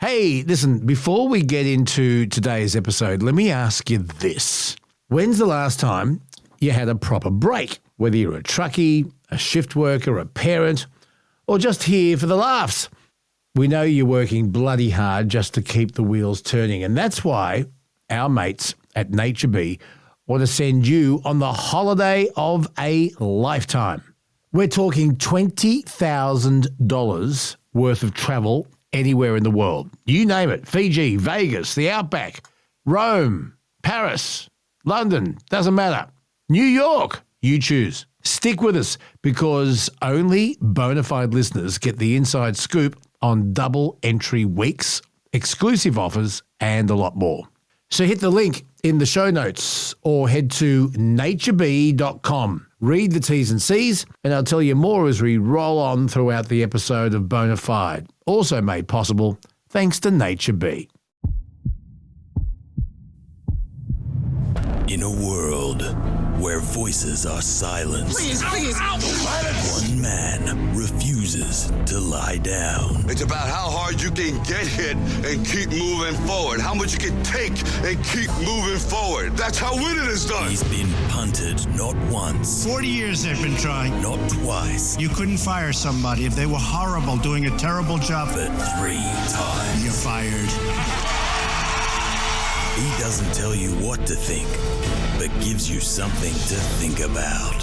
Hey, listen, before we get into today's episode, let me ask you this. When's the last time you had a proper break? Whether you're a truckie, a shift worker, a parent, or just here for the laughs. We know you're working bloody hard just to keep the wheels turning, and that's why our mates at Nature Bee want to send you on the holiday of a lifetime. We're talking $20,000 worth of travel anywhere in the world. You name it. Fiji, Vegas, the Outback, Rome, Paris, London, doesn't matter. New York, you choose. Stick with us because only Bonafide listeners get the inside scoop on double entry weeks, exclusive offers, and a lot more. So hit the link in the show notes or head to naturebee.com. Read the T's and C's, and I'll tell you more as we roll on throughout the episode of Bonafide, also made possible thanks to Nature Bee. In a world where voices are silenced, Please. one man refuses to lie down. It's about how hard you can get hit and keep moving forward. How much you can take and keep moving forward. That's how winning is done. He's been punted not once, 40 years they've been trying. not twice, You couldn't fire somebody if they were horrible, doing a terrible job. but 3 times. You're fired. He doesn't tell you what to think, but gives you something to think about.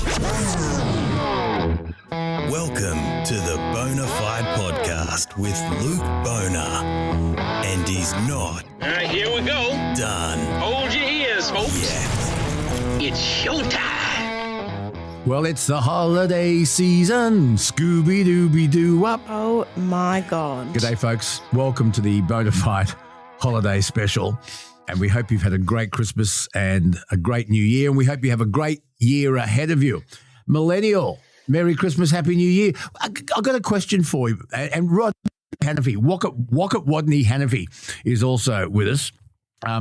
Welcome to the Bonafide Podcast with Luke Boner. And he's not All right, here we go. done Hold your ears, folks. yet. It's showtime. Well, it's the holiday season. Scooby-Dooby-Doo-Up. Oh my God. G'day, folks. Welcome to the Bonafide holiday special. And we hope you've had a great Christmas and a great New Year. And we hope you have a great year ahead of you. Millennial, Merry Christmas, Happy New Year. I've got a question for you. And Rod Hannifey, Wocket Wadney Hannifey is also with us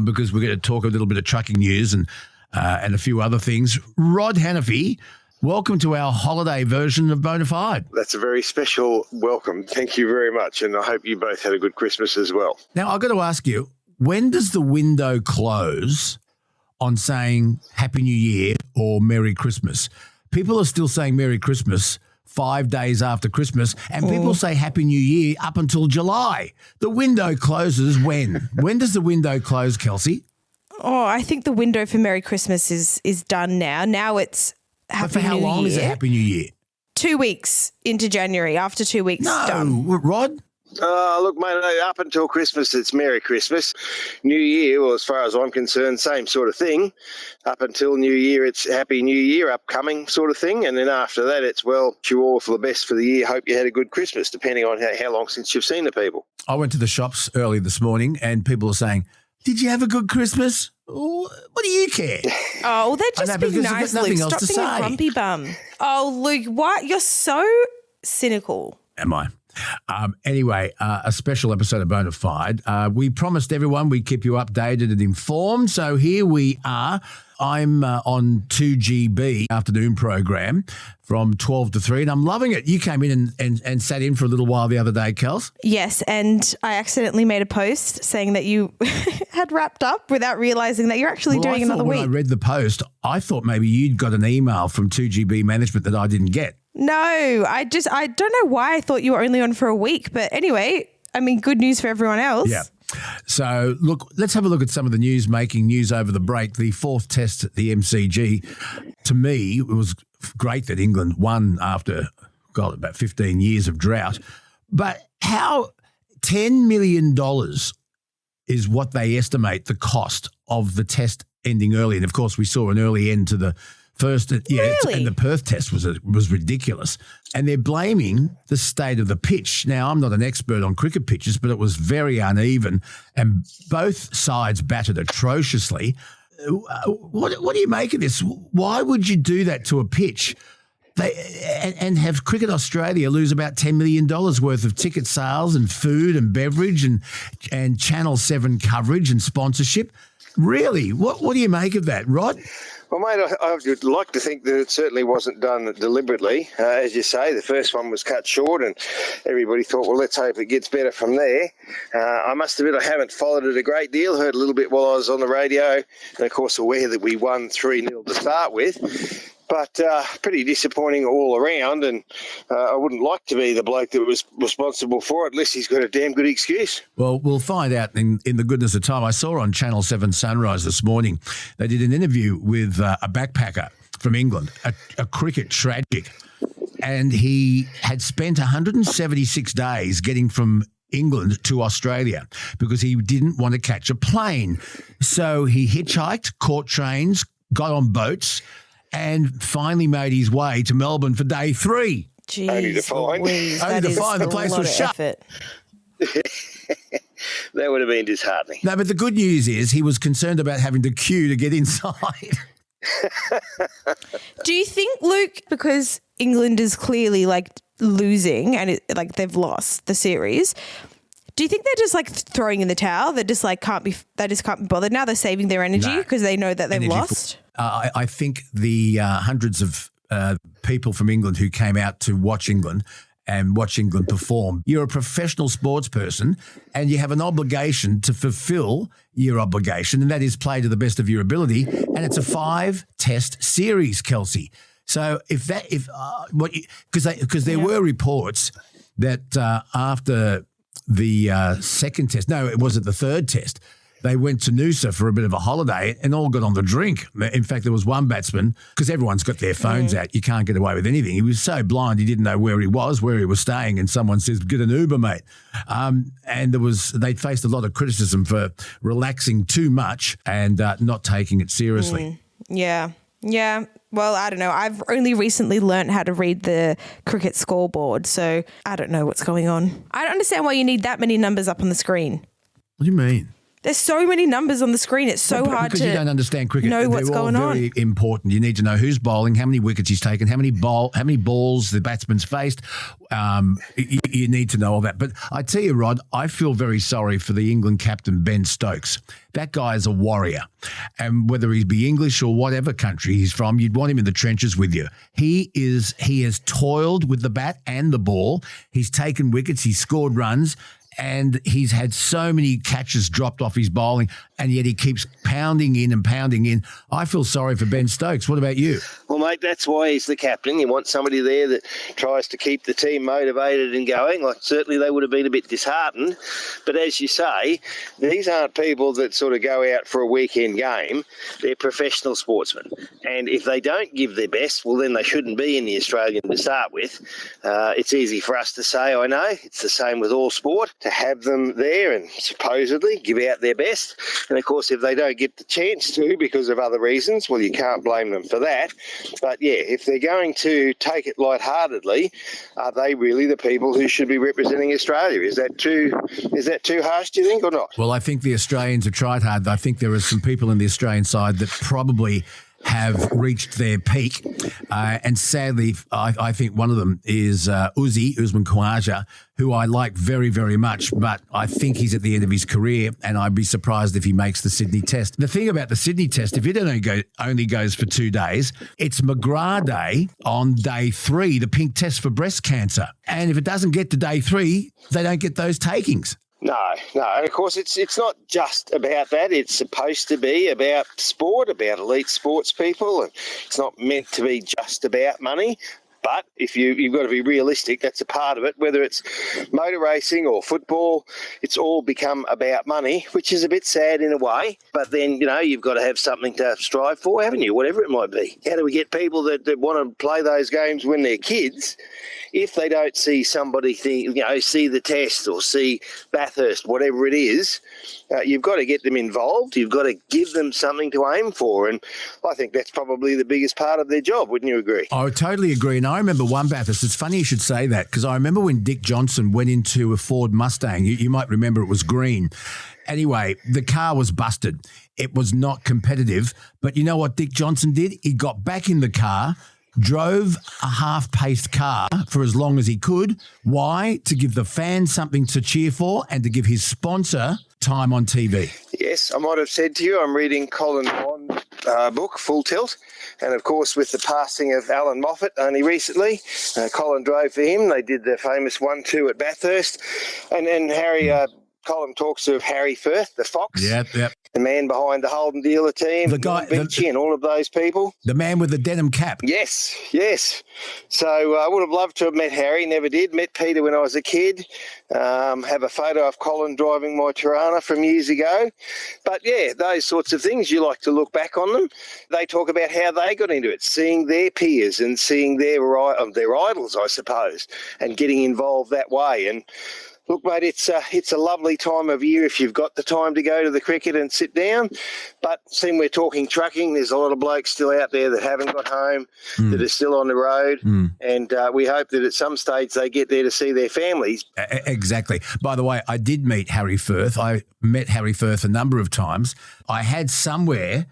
because we're going to talk a little bit of trucking news and a few other things. Rod Hannifey, welcome to our holiday version of Bonafide. That's a very special welcome. Thank you very much. And I hope you both had a good Christmas as well. Now, I've got to ask you, when does the window close on saying Happy New Year or Merry Christmas? People are still saying Merry Christmas 5 days after Christmas, and people say Happy New Year up until July. The window closes when? When does the window close, Kelsey? Oh, I think the window for Merry Christmas is done now. Now it's Happy But for how New long Year. is it Happy New Year? 2 weeks into January. After 2 weeks, No, done. Rod? Look, mate, up until Christmas, it's Merry Christmas. New Year, well, as far as I'm concerned, same sort of thing. Up until New Year, it's Happy New Year upcoming sort of thing. And then after that, it's, well, wish you all for the best for the year. Hope you had a good Christmas, depending on how long since you've seen the people. I went to the shops early this morning and people are saying, did you have a good Christmas? Oh, what do you care? Oh, well, they're I know, just because being they've got nice, nothing Luke. else Stop to being say. a grumpy bum. Oh, Luke, what? You're so cynical. Am I? Anyway, a special episode of Bonafide. We promised everyone we'd keep you updated and informed, so here we are. I'm on 2GB afternoon program from 12 to 3, and I'm loving it. You came in and sat in for a little while the other day, Kels. Yes, and I accidentally made a post saying that you had wrapped up without realising that you're actually doing another When I week. read the post, I thought maybe you'd got an email from 2GB management that I didn't get. No, I don't know why I thought you were only on for a week. But anyway, I mean, good news for everyone else. Yeah. So, look, let's have a look at some of the news making news over the break. The fourth test at the MCG, to me, it was great that England won after, God, about 15 years of drought. But how $10 million is what they estimate the cost of the test ending early. And, of course, we saw an early end to the first, Really? and the Perth test was ridiculous. And they're blaming the state of the pitch. Now, I'm not an expert on cricket pitches, but it was very uneven, and both sides batted atrociously. What do you make of this? Why would you do that to a pitch? And have Cricket Australia lose about $10 million worth of ticket sales and food and beverage and Channel 7 coverage and sponsorship? Really? What do you make of that, Rod? Well, mate, I would like to think that it certainly wasn't done deliberately. As you say, the first one was cut short and everybody thought, well, let's hope it gets better from there. I must admit I haven't followed it a great deal, heard a little bit while I was on the radio, and of course aware that we won 3-0 to start with. But pretty disappointing all around, and I wouldn't like to be the bloke that was responsible for it unless he's got a damn good excuse. Well, we'll find out in the goodness of time. I saw on Channel 7 Sunrise this morning, they did an interview with a backpacker from England, a cricket tragic, and he had spent 176 days getting from England to Australia because he didn't want to catch a plane. So he hitchhiked, caught trains, got on boats, and finally made his way to Melbourne for day 3. Jeez, Only to find. Only to find the place was shut. That would have been disheartening. No, but the good news is he was concerned about having to queue to get inside. Do you think, Luke, because England is clearly losing and they've lost the series, do you think they're just throwing in the towel? They just can't be bothered now. They're saving their energy because they know that they've lost. I think the hundreds of people from England who came out to watch England and watch England perform. You're a professional sports person and you have an obligation to fulfill your obligation, and that is play to the best of your ability. And it's a 5-test series, Kelsey. So because there were reports that after the second test, no, it wasn't the third test, they went to Noosa for a bit of a holiday and all got on the drink. In fact, there was one batsman, because everyone's got their phones out, you can't get away with anything. He was so blind he didn't know where he was staying, and someone says, get an Uber, mate. And they'd faced a lot of criticism for relaxing too much and not taking it seriously. Yeah. Well, I don't know. I've only recently learnt how to read the cricket scoreboard, so I don't know what's going on. I don't understand why you need that many numbers up on the screen. What do you mean? There's so many numbers on the screen. It's so hard to because you don't understand cricket. know what's going on. They're all very important. You need to know who's bowling, how many wickets he's taken, how many balls the batsman's faced. You need to know all that. But I tell you, Rod, I feel very sorry for the England captain, Ben Stokes. That guy is a warrior. And whether he be English or whatever country he's from, you'd want him in the trenches with you. He has toiled with the bat and the ball. He's taken wickets. He's scored runs. And he's had so many catches dropped off his bowling, and yet he keeps pounding in and pounding in. I feel sorry for Ben Stokes. What about you? Well, mate, that's why he's the captain. You want somebody there that tries to keep the team motivated and going. Certainly they would have been a bit disheartened. But as you say, these aren't people that sort of go out for a weekend game. They're professional sportsmen. And if they don't give their best, well, then they shouldn't be in the Australian to start with. It's easy for us to say, I know. It's the same with all sport. To have them there and supposedly give out their best. And, of course, if they don't get the chance to because of other reasons, well, you can't blame them for that. But, yeah, if they're going to take it lightheartedly, are they really the people who should be representing Australia? Is that too harsh, do you think, or not? Well, I think the Australians have tried hard. I think there are some people in the Australian side that probably have reached their peak. And sadly, I think one of them is Usman Khawaja, who I like very, very much, but I think he's at the end of his career, and I'd be surprised if he makes the Sydney Test. The thing about the Sydney Test, if it only goes for 2 days, it's McGrath Day on day 3, the pink test for breast cancer. And if it doesn't get to day 3, they don't get those takings. No. And of course, it's not just about that. It's supposed to be about sport, about elite sports people. And it's not meant to be just about money. But if you've got to be realistic, that's a part of it. Whether it's motor racing or football, it's all become about money, which is a bit sad in a way. But then, you've got to have something to strive for, haven't you? Whatever it might be. How do we get people that want to play those games when they're kids if they don't see somebody see the test or see Bathurst, whatever it is? You've got to get them involved. You've got to give them something to aim for. And I think that's probably the biggest part of their job. Wouldn't you agree? I totally agree. And I remember one Bathurst. It's funny you should say that, because I remember when Dick Johnson went into a Ford Mustang. You might remember it was green. Anyway, the car was busted. It was not competitive. But you know what Dick Johnson did? He got back in the car, drove a half-paced car for as long as he could. Why? To give the fans something to cheer for and to give his sponsor time on TV. Yes, I might have said to you, I'm reading Colin Bond book, Full Tilt. And, of course, with the passing of Alan Moffat only recently, Colin drove for him. They did the famous 1-2 at Bathurst. And Harry, Colin talks of Harry Firth, the Fox. Yep. The man behind the Holden Dealer team, The guy, Beachy and all of those people. The man with the denim cap. Yes. So I would have loved to have met Harry, never did. Met Peter when I was a kid. Have a photo of Colin driving my Tirana from years ago. But, yeah, those sorts of things, you like to look back on them. They talk about how they got into it, seeing their peers and seeing their idols, I suppose, and getting involved that way. And look, mate, it's a lovely time of year if you've got the time to go to the cricket and sit down. But seeing we're talking trucking, there's a lot of blokes still out there that haven't got home, that are still on the road. And we hope that at some stage they get there to see their families. Exactly. By the way, I did meet Harry Firth. I met Harry Firth a number of times. I had somewhere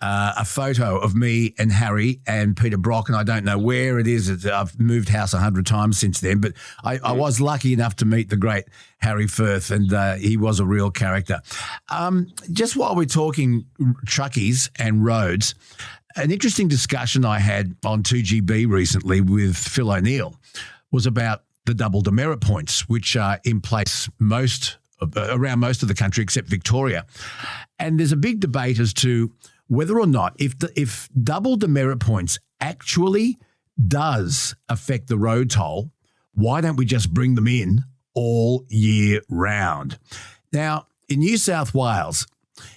a photo of me and Harry and Peter Brock, and I don't know where it is. I've moved house 100 times since then, but I was lucky enough to meet the great Harry Firth, and he was a real character. Just while we're talking truckies and roads, an interesting discussion I had on 2GB recently with Phil O'Neill was about the double demerit points, which are in place around most of the country except Victoria. And there's a big debate as to whether or not, if double demerit points actually does affect the road toll, why don't we just bring them in all year round? Now, in New South Wales,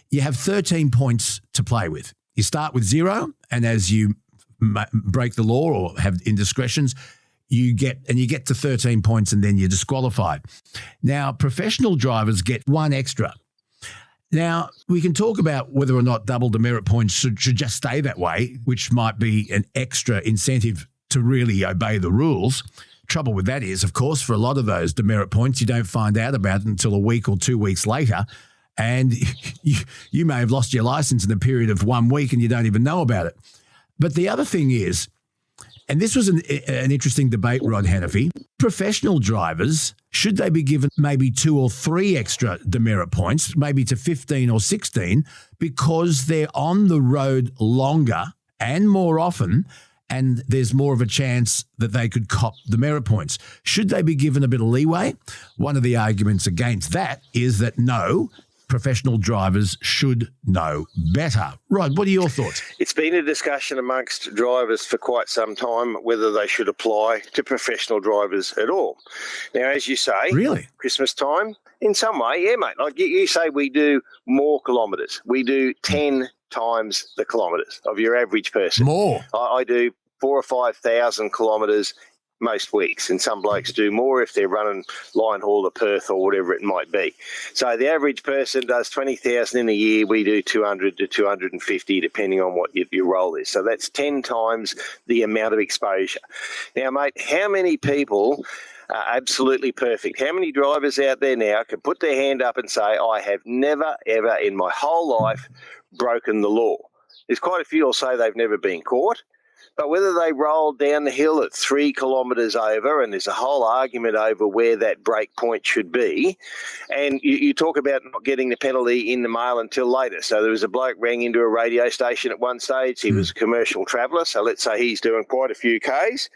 you have 13 points to play with. You start with 0, and as you break the law or have indiscretions, you get to 13 points and then you're disqualified. Now, professional drivers get 1 extra. Now, we can talk about whether or not double demerit points should just stay that way, which might be an extra incentive to really obey the rules. Trouble with that is, of course, for a lot of those demerit points, you don't find out about it until a week or 2 weeks later, and you may have lost your license in a period of 1 week and you don't even know about it. But the other thing is, and this was an interesting debate, Rod Hannifey, professional drivers, should they be given maybe 2 or 3 extra demerit points, maybe to 15 or 16, because they're on the road longer and more often, and there's more of a chance that they could cop demerit points? Should they be given a bit of leeway? One of the arguments against that is that no, professional drivers should know better. Rod, what are your thoughts? It's been a discussion amongst drivers for quite some time whether they should apply to professional drivers at all. Now, as you say, really, Christmas time, in some way, yeah, mate. Like you say, we do more kilometres. We do 10 times the kilometres of your average person. More. I do 4,000 or 5,000 kilometres most weeks, and some blokes do more if they're running line haul to Perth or whatever it might be. So the average person does 20,000 in a year. We do 200 to 250 depending on what your role is. So that's 10 times the amount of exposure. Now, mate, how many people are absolutely perfect? How many drivers out there now can put their hand up and say, I have never, ever in my whole life broken the law? There's quite a few who'll say they've never been caught. But whether they roll down the hill at 3 kilometres over, and there's a whole argument over where that break point should be, and you talk about not getting the penalty in the mail until later. So there was a bloke rang into a radio station at one stage. He was a commercial traveller, so let's say he's doing quite a few Ks.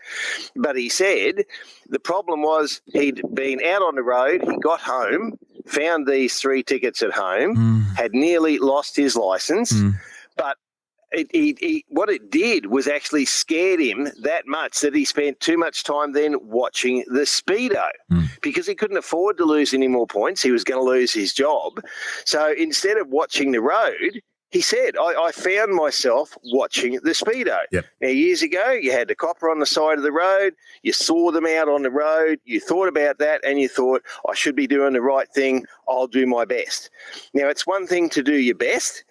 But he said the problem was he'd been out on the road, he got home, found these 3 tickets at home, had nearly lost his licence, but what it did was actually scared him that much that he spent too much time then watching the speedo because he couldn't afford to lose any more points. He was going to lose his job. So instead of watching the road, he said, I found myself watching the speedo. Yep. Now, years ago, you had the copper on the side of the road. You saw them out on the road. You thought about that and you thought, I should be doing the right thing. I'll do my best. Now, it's one thing to do your best.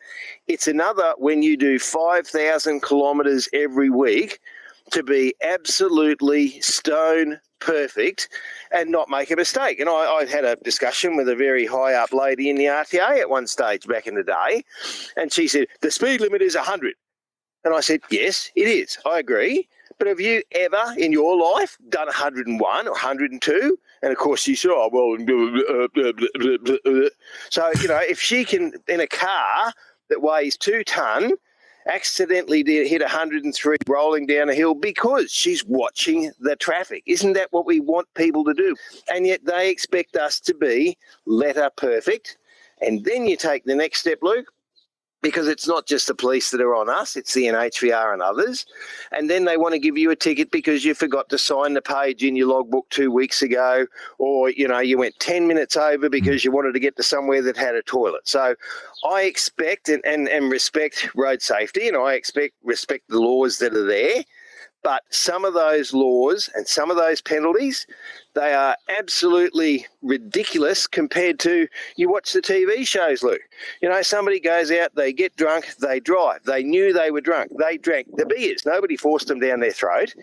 It's another when you do 5,000 kilometres every week to be absolutely stone perfect and not make a mistake. And I had a discussion with a very high-up lady in the RTA at one stage back in the day, and she said, the speed limit is 100. And I said, yes, it is. I agree. But have you ever in your life done 101 or 102? And, of course, she said, oh, well, so, if she can, in a car that weighs 2 tonne accidentally hit 103 rolling down a hill because she's watching the traffic. Isn't that what we want people to do? And yet they expect us to be letter perfect. And then you take the next step, Luke, because it's not just the police that are on us, it's the NHVR and others. And then they want to give you a ticket because you forgot to sign the page in your logbook 2 weeks ago, or, you went 10 minutes over because you wanted to get to somewhere that had a toilet. So I expect and respect road safety, and I respect the laws that are there. But some of those laws and some of those penalties, they are absolutely ridiculous compared to, you watch the TV shows, Luke. Somebody goes out, they get drunk, they drive. They knew they were drunk. They drank the beers. Nobody forced them down their throat.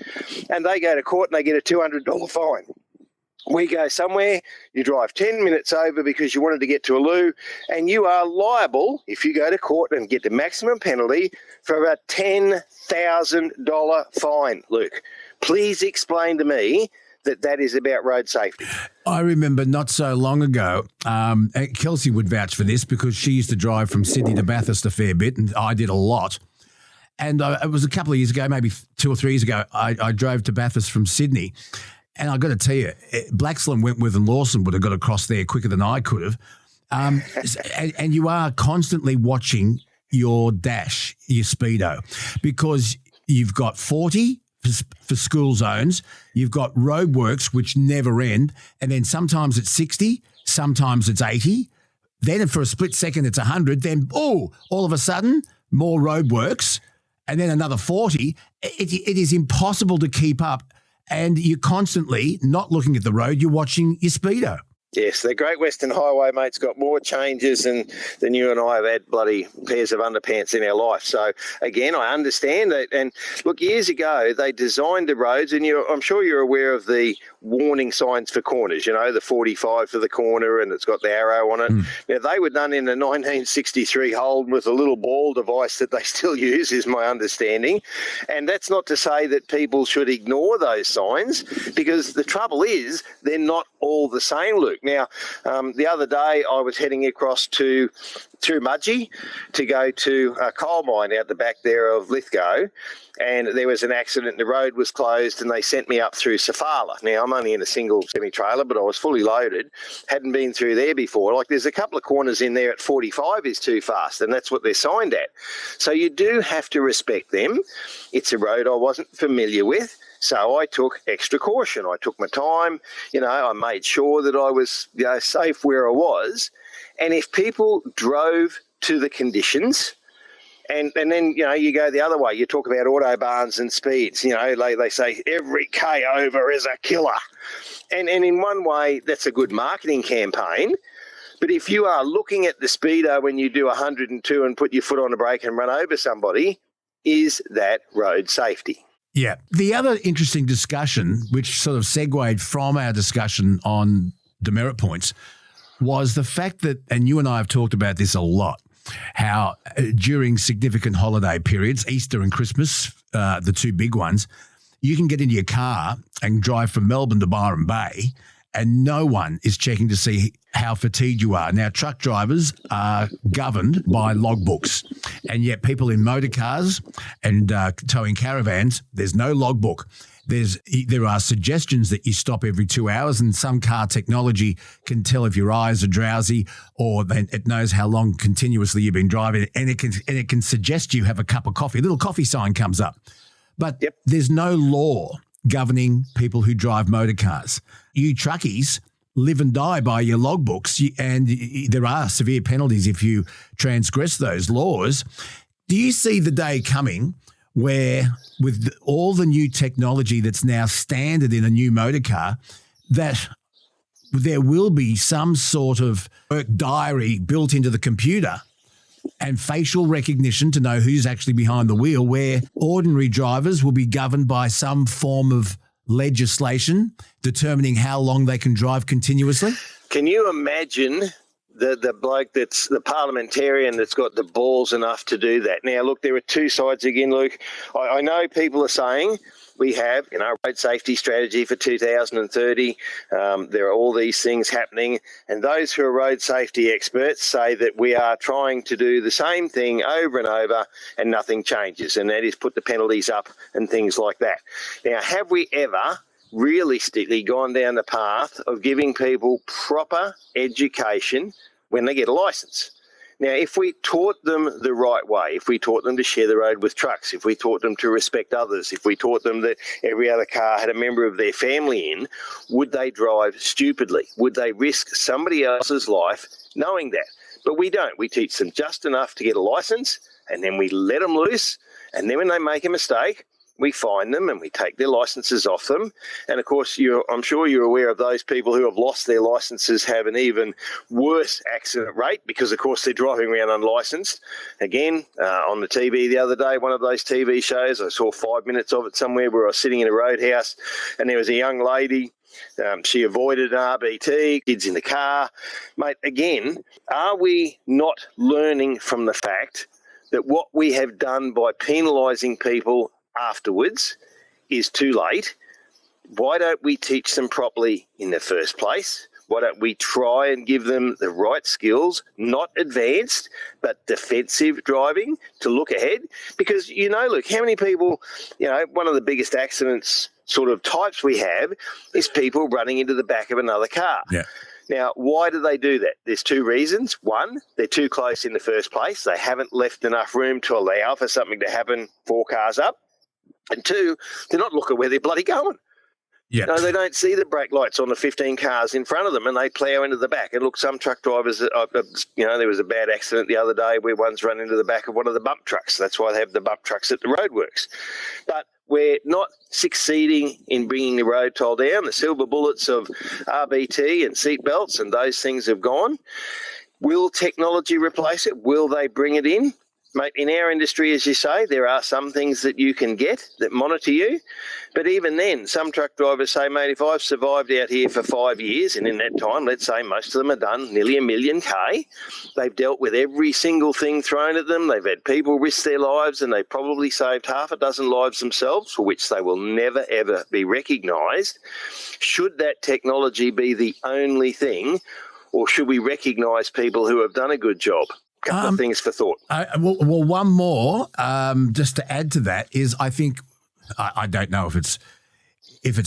And they go to court and they get a $200 fine. We go somewhere, you drive 10 minutes over because you wanted to get to a loo, and you are liable, if you go to court and get the maximum penalty, for a $10,000 fine, Luke. Please explain to me that is about road safety. I remember not so long ago, Kelsey would vouch for this because she used to drive from Sydney to Bathurst a fair bit, and I did a lot. And it was a couple of years ago, maybe 2 or 3 years ago, I drove to Bathurst from Sydney. And I've got to tell you, Blaxland, Wentworth and Lawson would have got across there quicker than I could have. And you are constantly watching your dash, your speedo, because you've got 40 for school zones, you've got roadworks which never end, and then sometimes it's 60, sometimes it's 80. Then for a split second it's 100. Then, all of a sudden, more roadworks, and then another 40. It is impossible to keep up. And you're constantly not looking at the road, you're watching your speedo. Yes, the Great Western Highway, mate's got more changes than you and I have had bloody pairs of underpants in our life. So, again, I understand that. And, look, years ago, they designed the roads, and I'm sure you're aware of the warning signs for corners, the 45 for the corner, and it's got the arrow on it. Now, they were done in the 1963 Holden with a little ball device that they still use, is my understanding. And that's not to say that people should ignore those signs, because the trouble is they're not all the same, Luke. Now, the other day I was heading across through Mudgee to go to a coal mine out the back there of Lithgow, and there was an accident. The road was closed and they sent me up through Safala. Now, I'm only in a single semi-trailer, but I was fully loaded, hadn't been through there before. Like, there's a couple of corners in there at 45 is too fast, and that's what they're signed at. So you do have to respect them. It's a road I wasn't familiar with. So I took extra caution. I took my time. I made sure that I was safe where I was. And if people drove to the conditions, and then, you go the other way, you talk about autobahns and speeds, they say every K over is a killer. And in one way, that's a good marketing campaign. But if you are looking at the speedo when you do 102 and put your foot on the brake and run over somebody, is that road safety? Yeah. The other interesting discussion, which sort of segued from our discussion on demerit points, was the fact that, and you and I have talked about this a lot, how during significant holiday periods, Easter and Christmas, the two big ones, you can get into your car and drive from Melbourne to Byron Bay, and no one is checking to see how fatigued you are. Now, truck drivers are governed by logbooks, and yet people in motor cars and towing caravans, there's no logbook. There are suggestions that you stop every 2 hours, and some car technology can tell if your eyes are drowsy, or it knows how long continuously you've been driving, and it can suggest you have a cup of coffee. A little coffee sign comes up. But There's no law governing people who drive motor cars. You truckies live and die by your logbooks, and there are severe penalties if you transgress those laws. Do you see the day coming where, with all the new technology that's now standard in a new motor car, that there will be some sort of work diary built into the computer and facial recognition to know who's actually behind the wheel, where ordinary drivers will be governed by some form of legislation determining how long they can drive continuously? Can you imagine the bloke that's the parliamentarian that's got the balls enough to do that. Now, look, there are two sides again, Luke. I know people are saying we have, road safety strategy for 2030. There are all these things happening. And those who are road safety experts say that we are trying to do the same thing over and over and nothing changes. And that is put the penalties up and things like that. Now, have we ever realistically gone down the path of giving people proper education when they get a licence? Now, if we taught them the right way, if we taught them to share the road with trucks, if we taught them to respect others, if we taught them that every other car had a member of their family in, would they drive stupidly? Would they risk somebody else's life knowing that? But we don't. We teach them just enough to get a licence, and then we let them loose. And then when they make a mistake, we fine them and we take their licences off them. And, of course, I'm sure you're aware of those people who have lost their licences have an even worse accident rate because, of course, they're driving around unlicensed. Again, on the TV the other day, one of those TV shows, I saw 5 minutes of it somewhere where I was sitting in a roadhouse and there was a young lady. She avoided an RBT, kids in the car. Mate, again, are we not learning from the fact that what we have done by penalising people afterwards is too late? Why don't we teach them properly in the first place? Why don't we try and give them the right skills, not advanced, but defensive driving to look ahead? Because, look, how many people, one of the biggest accidents sort of types we have is people running into the back of another car. Yeah. Now, why do they do that? There's two reasons. One, they're too close in the first place. They haven't left enough room to allow for something to happen 4 cars up. And two, they're not looking where they're bloody going. Yeah. No, they don't see the brake lights on the 15 cars in front of them and they plough into the back. And look, some truck drivers, there was a bad accident the other day where one's run into the back of one of the bump trucks. That's why they have the bump trucks at the roadworks. But we're not succeeding in bringing the road toll down. The silver bullets of RBT and seat belts and those things have gone. Will technology replace it? Will they bring it in? Mate, in our industry, as you say, there are some things that you can get that monitor you. But even then, some truck drivers say, mate, if I've survived out here for 5 years, and in that time, let's say most of them have done nearly 1 million K, they've dealt with every single thing thrown at them. They've had people risk their lives, and they've probably saved half a dozen lives themselves, for which they will never, ever be recognised. Should that technology be the only thing, or should we recognise people who have done a good job? Couple of things for thought. Well, one more, just to add to that, is I think I don't know if it's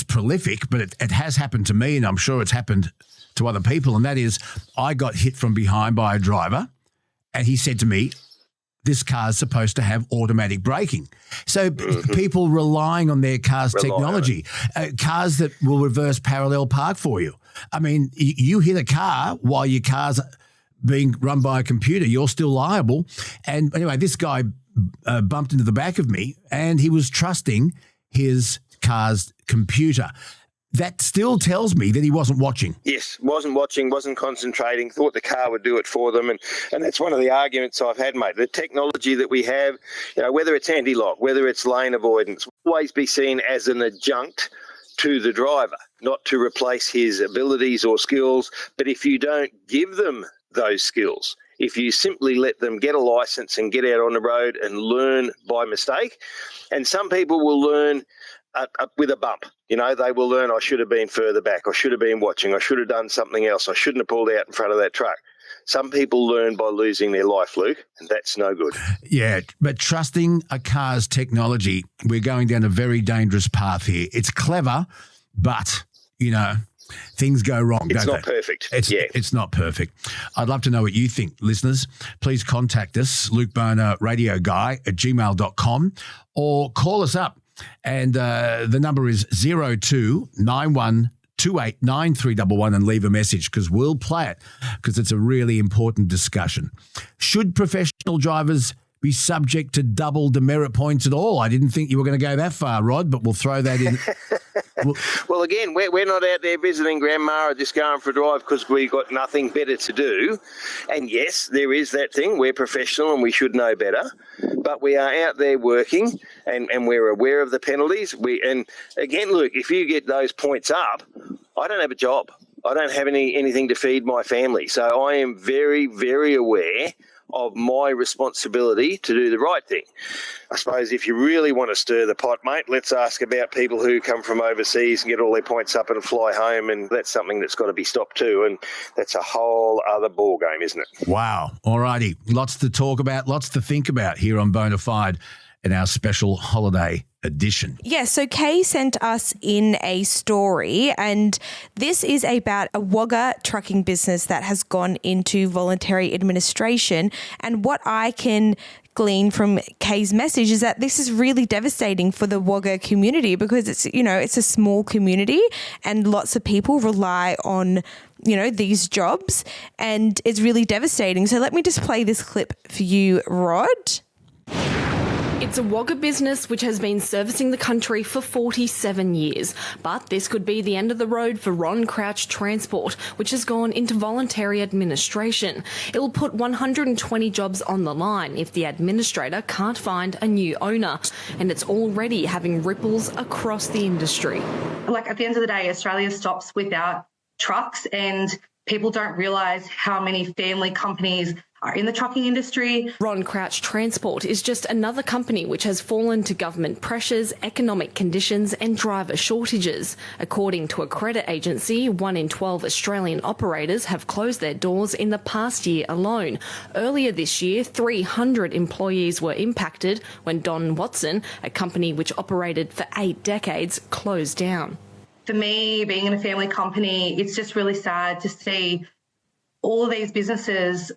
prolific, but it has happened to me, and I'm sure it's happened to other people. And that is, I got hit from behind by a driver, and he said to me, "This car's supposed to have automatic braking." So people relying on their car's technology, cars that will reverse parallel park for you. I mean, you hit a car while your car's being run by a computer, you're still liable. And anyway, this guy bumped into the back of me and he was trusting his car's computer. That still tells me that he wasn't watching. Yes, wasn't watching, wasn't concentrating, thought the car would do it for them. And that's one of the arguments I've had, mate. The technology that we have, whether it's anti-lock, whether it's lane avoidance, will always be seen as an adjunct to the driver, not to replace his abilities or skills. But if you don't give them those skills, if you simply let them get a license and get out on the road and learn by mistake, and some people will learn with a bump. They will learn, I should have been further back, I should have been watching, I should have done something else, I shouldn't have pulled out in front of that truck. Some people learn by losing their life, Luke, and that's no good. Yeah, but trusting a car's technology, we're going down a very dangerous path here. It's clever, but, things go wrong. It's not perfect. It's not perfect. I'd love to know what you think, listeners. Please contact us, lukebonaradioguy at gmail.com, or call us up. And the number is 0291289311 and leave a message because we'll play it because it's a really important discussion. Should professional drivers be subject to double demerit points at all? I didn't think you were going to go that far, Rod, but we'll throw that in. Well, again, we're not out there visiting Grandma or just going for a drive because we've got nothing better to do. And yes, there is that thing. We're professional and we should know better. But we are out there working and we're aware of the penalties. And again, look, if you get those points up, I don't have a job. I don't have anything to feed my family. So I am very, very aware of my responsibility to do the right thing. I suppose if you really want to stir the pot, mate, let's ask about people who come from overseas and get all their points up and fly home, and that's something that's got to be stopped too, and that's a whole other ball game, isn't it? Wow. All righty. Lots to talk about, lots to think about here on Bonafide in our special holiday edition. Yeah, so Kay sent us in a story, and this is about a Wagga trucking business that has gone into voluntary administration. And what I can glean from Kay's message is that this is really devastating for the Wagga community, because it's a small community and lots of people rely on these jobs, and it's really devastating. So let me just play this clip for you, Rod. It's a Wagga business which has been servicing the country for 47 years. But this could be the end of the road for Ron Crouch Transport, which has gone into voluntary administration. It will put 120 jobs on the line if the administrator can't find a new owner. And it's already having ripples across the industry. Like, at the end of the day, Australia stops without trucks, and people don't realise how many family companies are in the trucking industry. Ron Crouch Transport is just another company which has fallen to government pressures, economic conditions and driver shortages. According to a credit agency, 1 in 12 Australian operators have closed their doors in the past year alone. Earlier this year, 300 employees were impacted when Don Watson, a company which operated for 8 decades, closed down. For me, being in a family company, it's just really sad to see all of these businesses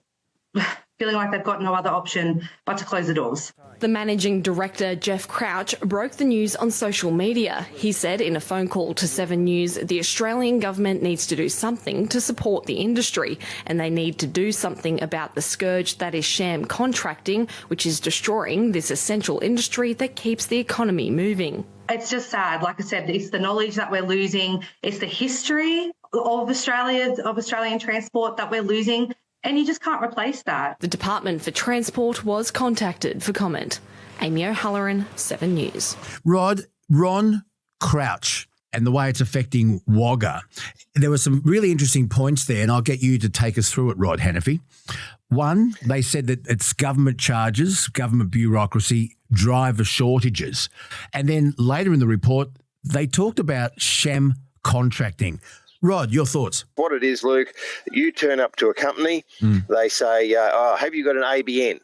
feeling like they've got no other option but to close the doors. The managing director, Jeff Crouch, broke the news on social media. He said in a phone call to 7 News, the Australian government needs to do something to support the industry, and they need to do something about the scourge that is sham contracting, which is destroying this essential industry that keeps the economy moving. It's just sad. Like I said, it's the knowledge that we're losing. It's the history of Australian transport that we're losing. And you just can't replace that. The Department for Transport was contacted for comment. Amy O'Halloran, 7 News. Ron Crouch and the way it's affecting Wagga. There were some really interesting points there, and I'll get you to take us through it, Rod Hannifey. One, they said that it's government charges, government bureaucracy, driver shortages. And then later in the report, they talked about sham contracting. Rod, your thoughts? What it is, Luke, you turn up to a company, they say, have you got an ABN?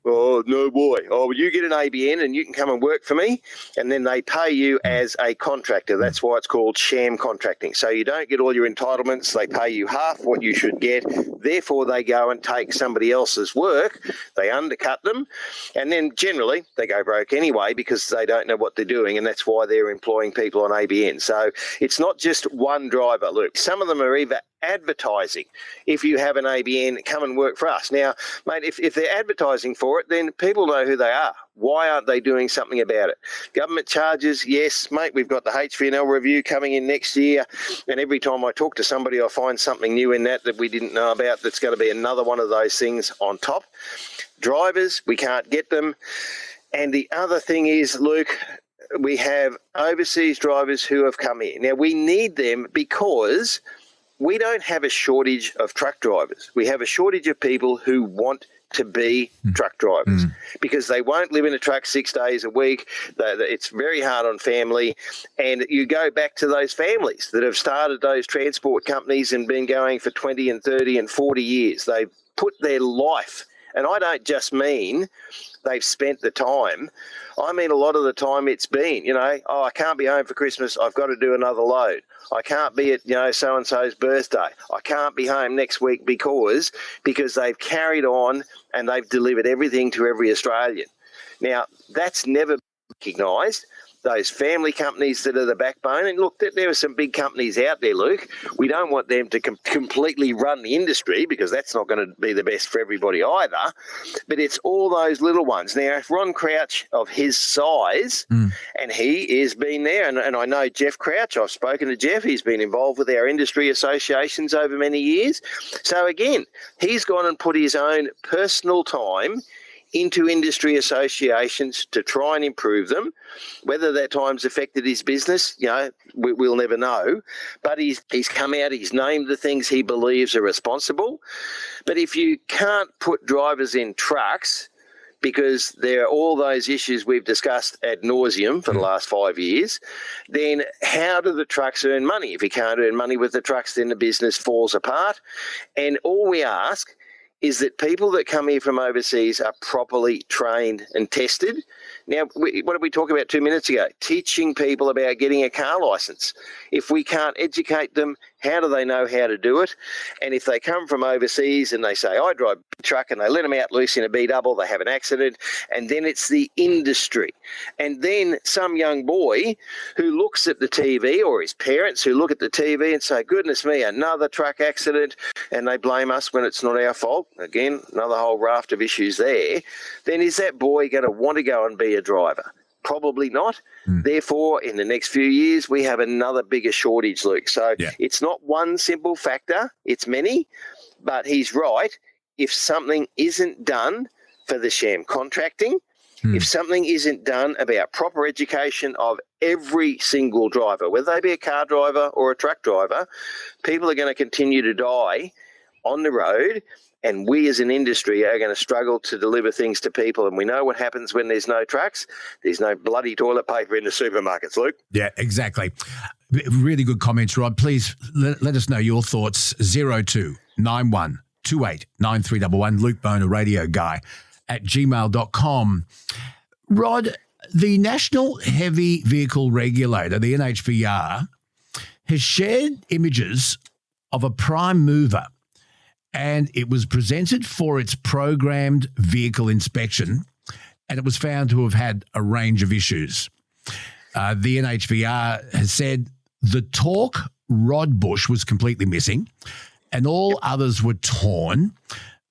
Oh, no boy. Oh, well, you get an ABN and you can come and work for me, and then they pay you as a contractor. That's why it's called sham contracting. So you don't get all your entitlements. They pay you half what you should get. Therefore, they go and take somebody else's work. They undercut them, and then generally they go broke anyway because they don't know what they're doing, and that's why they're employing people on ABN. So it's not just one driver, Luke. Some of them are either advertising, if you have an ABN, come and work for us. Now, mate, if they're advertising for it, then people know who they are. Why aren't they doing something about it? Government charges, yes, mate, we've got the HVNL review coming in next year, and every time I talk to somebody, I find something new in that we didn't know about. That's going to be another one of those things on top. Drivers, we can't get them. And the other thing is, Luke, we have overseas drivers who have come in. Now, we need them because we don't have a shortage of truck drivers. We have a shortage of people who want to be truck drivers because they won't live in a truck 6 days a week. It's very hard on family. And you go back to those families that have started those transport companies and been going for 20 and 30 and 40 years. They've put their life, and I don't just mean they've spent the time. I mean, a lot of the time it's been, I can't be home for Christmas. I've got to do another load. I can't be at, so-and-so's birthday. I can't be home next week because they've carried on and they've delivered everything to every Australian. Now, that's never recognised. Those family companies that are the backbone. And look, there are some big companies out there, Luke. We don't want them to completely run the industry because that's not going to be the best for everybody either. But it's all those little ones. Now, if Ron Crouch of his size, and he has been there, and I know Jeff Crouch, I've spoken to Jeff, he's been involved with our industry associations over many years. So again, he's gone and put his own personal time into industry associations to try and improve them. Whether that time's affected his business, we'll never know. But he's come out, he's named the things he believes are responsible. But if you can't put drivers in trucks, because there are all those issues we've discussed ad nauseum for the last 5 years, then how do the trucks earn money? If you can't earn money with the trucks, then the business falls apart. And all we ask is that people that come here from overseas are properly trained and tested. Now, what did we talk about 2 minutes ago? Teaching people about getting a car licence. If we can't educate them, how do they know how to do it? And if they come from overseas and they say, I drive a truck, and they let them out loose in a B-double, they have an accident, and then it's the industry. And then some young boy who looks at the TV, or his parents who look at the TV and say, goodness me, another truck accident, and they blame us when it's not our fault. Again, another whole raft of issues there. Then is that boy going to want to go and be a driver? Probably not. Therefore, in the next few years, we have another bigger shortage, Luke. So It's not one simple factor, it's many. But he's right. If something isn't done for the sham contracting, if something isn't done about proper education of every single driver, whether they be a car driver or a truck driver, people are going to continue to die on the road. And we as an industry are going to struggle to deliver things to people. And we know what happens when there's no trucks. There's no bloody toilet paper in the supermarkets, Luke. Yeah, exactly. Really good comments, Rod. Please let us know your thoughts. 0291 28 9311, Luke Boner, Radio Guy at gmail.com. Rod, the National Heavy Vehicle Regulator, the NHVR, has shared images of a prime mover, and it was presented for its programmed vehicle inspection, and it was found to have had a range of issues. The NHVR has said the torque rod bush was completely missing, and all others were torn.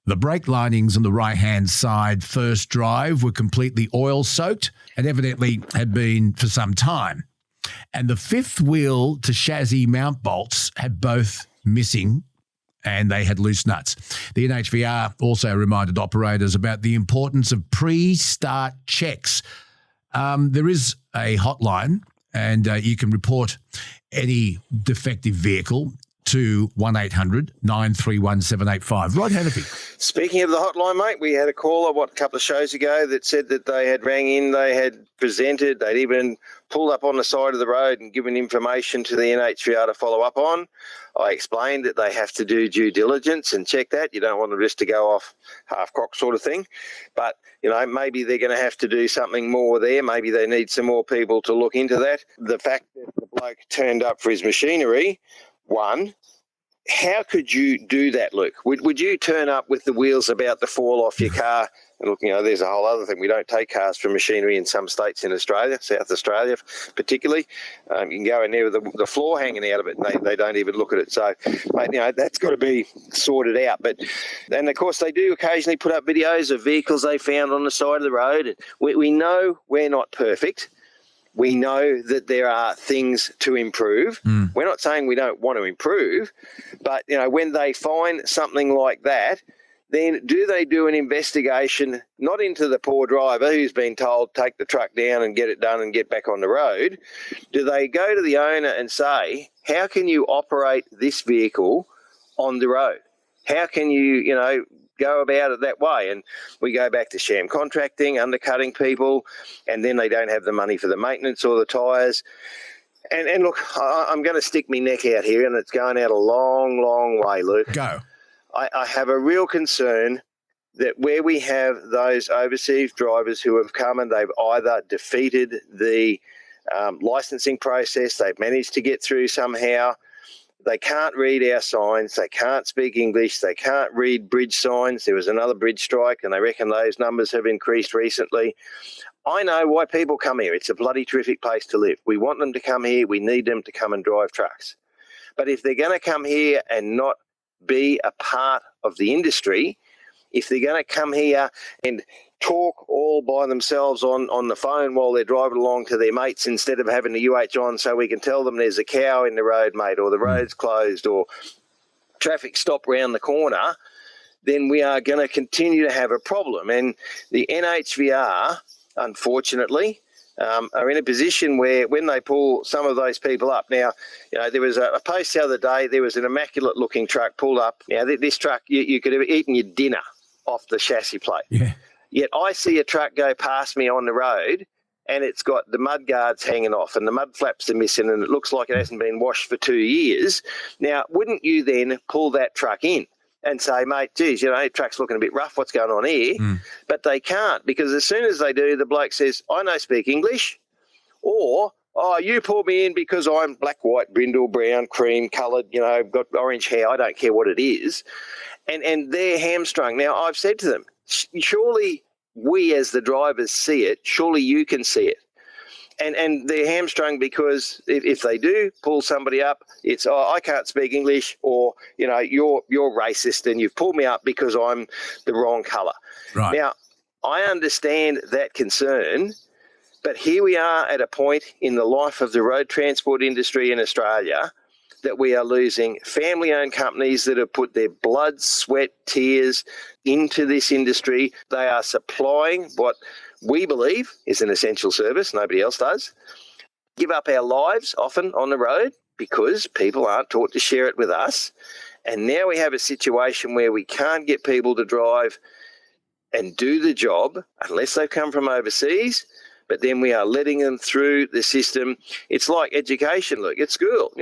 The brake linings on the right-hand side first drive were completely oil-soaked and evidently had been for some time. And the fifth wheel to chassis mount bolts had both missing, and they had loose nuts. The NHVR also reminded operators about the importance of pre-start checks. There is a hotline, and you can report any defective vehicle to 1-800-931-785. Rod Hannifey. Speaking of the hotline, mate, we had a caller, a couple of shows ago that said that they had rang in, they had presented, they'd even pulled up on the side of the road and given information to the NHVR to follow up on. I explained that they have to do due diligence and check that. You don't want the risk to go off half-cocked sort of thing. But, maybe they're going to have to do something more there. Maybe they need some more people to look into that. The fact that the bloke turned up for his machinery, one, how could you do that, Luke? Would you turn up with the wheels about to fall off your car? And look, there's a whole other thing. We don't take cars for machinery in some states in Australia, South Australia particularly. You can go in there with the floor hanging out of it, and they don't even look at it. So, mate, that's got to be sorted out. And of course, they do occasionally put up videos of vehicles they found on the side of the road. We know we're not perfect. We know that there are things to improve. We're not saying we don't want to improve, but, when they find something like that, then do they do an investigation, not into the poor driver who's been told, take the truck down and get it done and get back on the road? Do they go to the owner and say, how can you operate this vehicle on the road? How can you, go about it that way? And we go back to sham contracting, undercutting people, and then they don't have the money for the maintenance or the tyres. And look, I'm going to stick my neck out here, and it's going out a long, long way, Luke. Go. I have a real concern that where we have those overseas drivers who have come and they've either defeated the licensing process, they've managed to get through somehow, they can't read our signs, they can't speak English, they can't read bridge signs. There was another bridge strike, and they reckon those numbers have increased recently. I know why people come here. It's a bloody terrific place to live. We want them to come here. We need them to come and drive trucks. But if they're going to come here and not be a part of the industry, if they're going to come here and talk all by themselves on the phone while they're driving along to their mates instead of having the UH on so we can tell them there's a cow in the road, mate, or the road's closed, or traffic stop round the corner, then we are going to continue to have a problem. And the NHVR, unfortunately, are in a position where when they pull some of those people up. Now, there was a post the other day, there was an immaculate-looking truck pulled up. Now, this truck, you could have eaten your dinner off the chassis plate. Yeah. Yet I see a truck go past me on the road and it's got the mud guards hanging off and the mud flaps are missing and it looks like it hasn't been washed for 2 years. Now, wouldn't you then pull that truck in and say, mate, geez, the truck's looking a bit rough, what's going on here? But they can't, because as soon as they do, the bloke says, I don't speak English, or, oh, you pulled me in because I'm black, white, brindle, brown, cream coloured, got orange hair, I don't care what it is. And they're hamstrung. Now, I've said to them, surely we as the drivers see it, surely you can see it. And they're hamstrung because if they do pull somebody up, it's, I can't speak English, or, you're racist and you've pulled me up because I'm the wrong colour. Right. Now, I understand that concern, but here we are at a point in the life of the road transport industry in Australia that we are losing family-owned companies that have put their blood, sweat, tears into this industry. They are supplying what we believe is an essential service, nobody else does. Give up our lives often on the road because people aren't taught to share it with us. And now we have a situation where we can't get people to drive and do the job unless they've come from overseas, but then we are letting them through the system. It's like education, look, at school.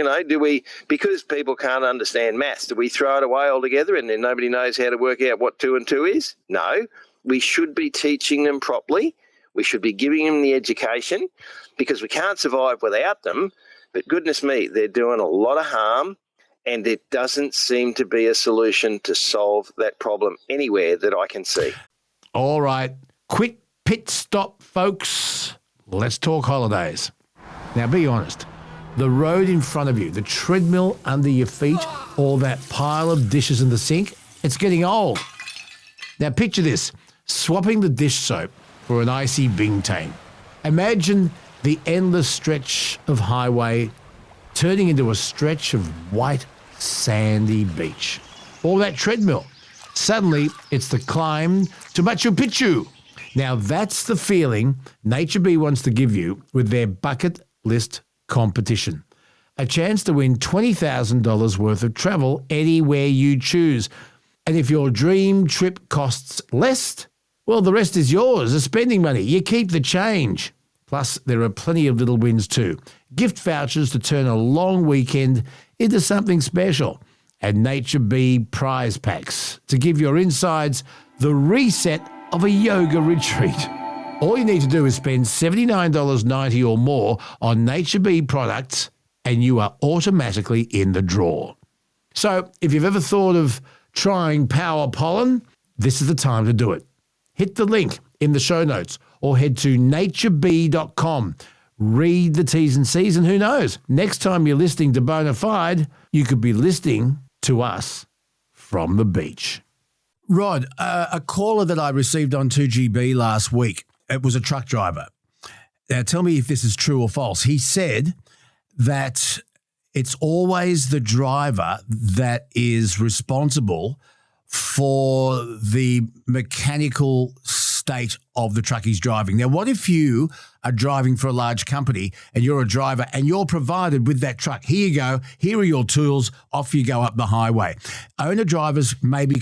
Because people can't understand maths, do we throw it away altogether and then nobody knows how to work out what 2 and 2 is? No. We should be teaching them properly. We should be giving them the education because we can't survive without them. But goodness me, they're doing a lot of harm and it doesn't seem to be a solution to solve that problem anywhere that I can see. All right. Quick pit stop, folks. Let's talk holidays. Now, be honest. The road in front of you, the treadmill under your feet, or that pile of dishes in the sink, it's getting old. Now, picture this. Swapping the dish soap for an icy Bingtane. Imagine the endless stretch of highway turning into a stretch of white, sandy beach. Or that treadmill. Suddenly, it's the climb to Machu Picchu. Now, that's the feeling Nature Bee wants to give you with their bucket list competition. A chance to win $20,000 worth of travel anywhere you choose. And if your dream trip costs less, well, the rest is yours, the spending money. You keep the change. Plus, there are plenty of little wins too. Gift vouchers to turn a long weekend into something special. And Nature Bee prize packs to give your insides the reset of a yoga retreat. All you need to do is spend $79.90 or more on Nature Bee products and you are automatically in the draw. So if you've ever thought of trying Power Pollen, this is the time to do it. Hit the link in the show notes or head to naturebee.com. Read the T's and C's and who knows, next time you're listening to Bonafide, you could be listening to us from the beach. Rod, a caller that I received on 2GB last week, it was a truck driver. Now, tell me if this is true or false. He said that it's always the driver that is responsible for the mechanical state of the truck he's driving. Now, what if you are driving for a large company and you're a driver and you're provided with that truck? Here you go. Here are your tools. Off you go up the highway. Owner drivers may be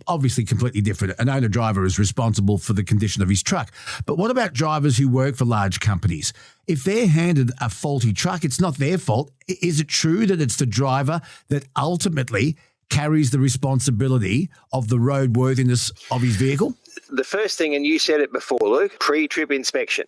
obviously completely different. An owner driver is responsible for the condition of his truck. But what about drivers who work for large companies? If they're handed a faulty truck, it's not their fault. Is it true that it's the driver that ultimately carries the responsibility of the roadworthiness of his vehicle? The first thing, and you said it before, Luke, pre-trip inspection.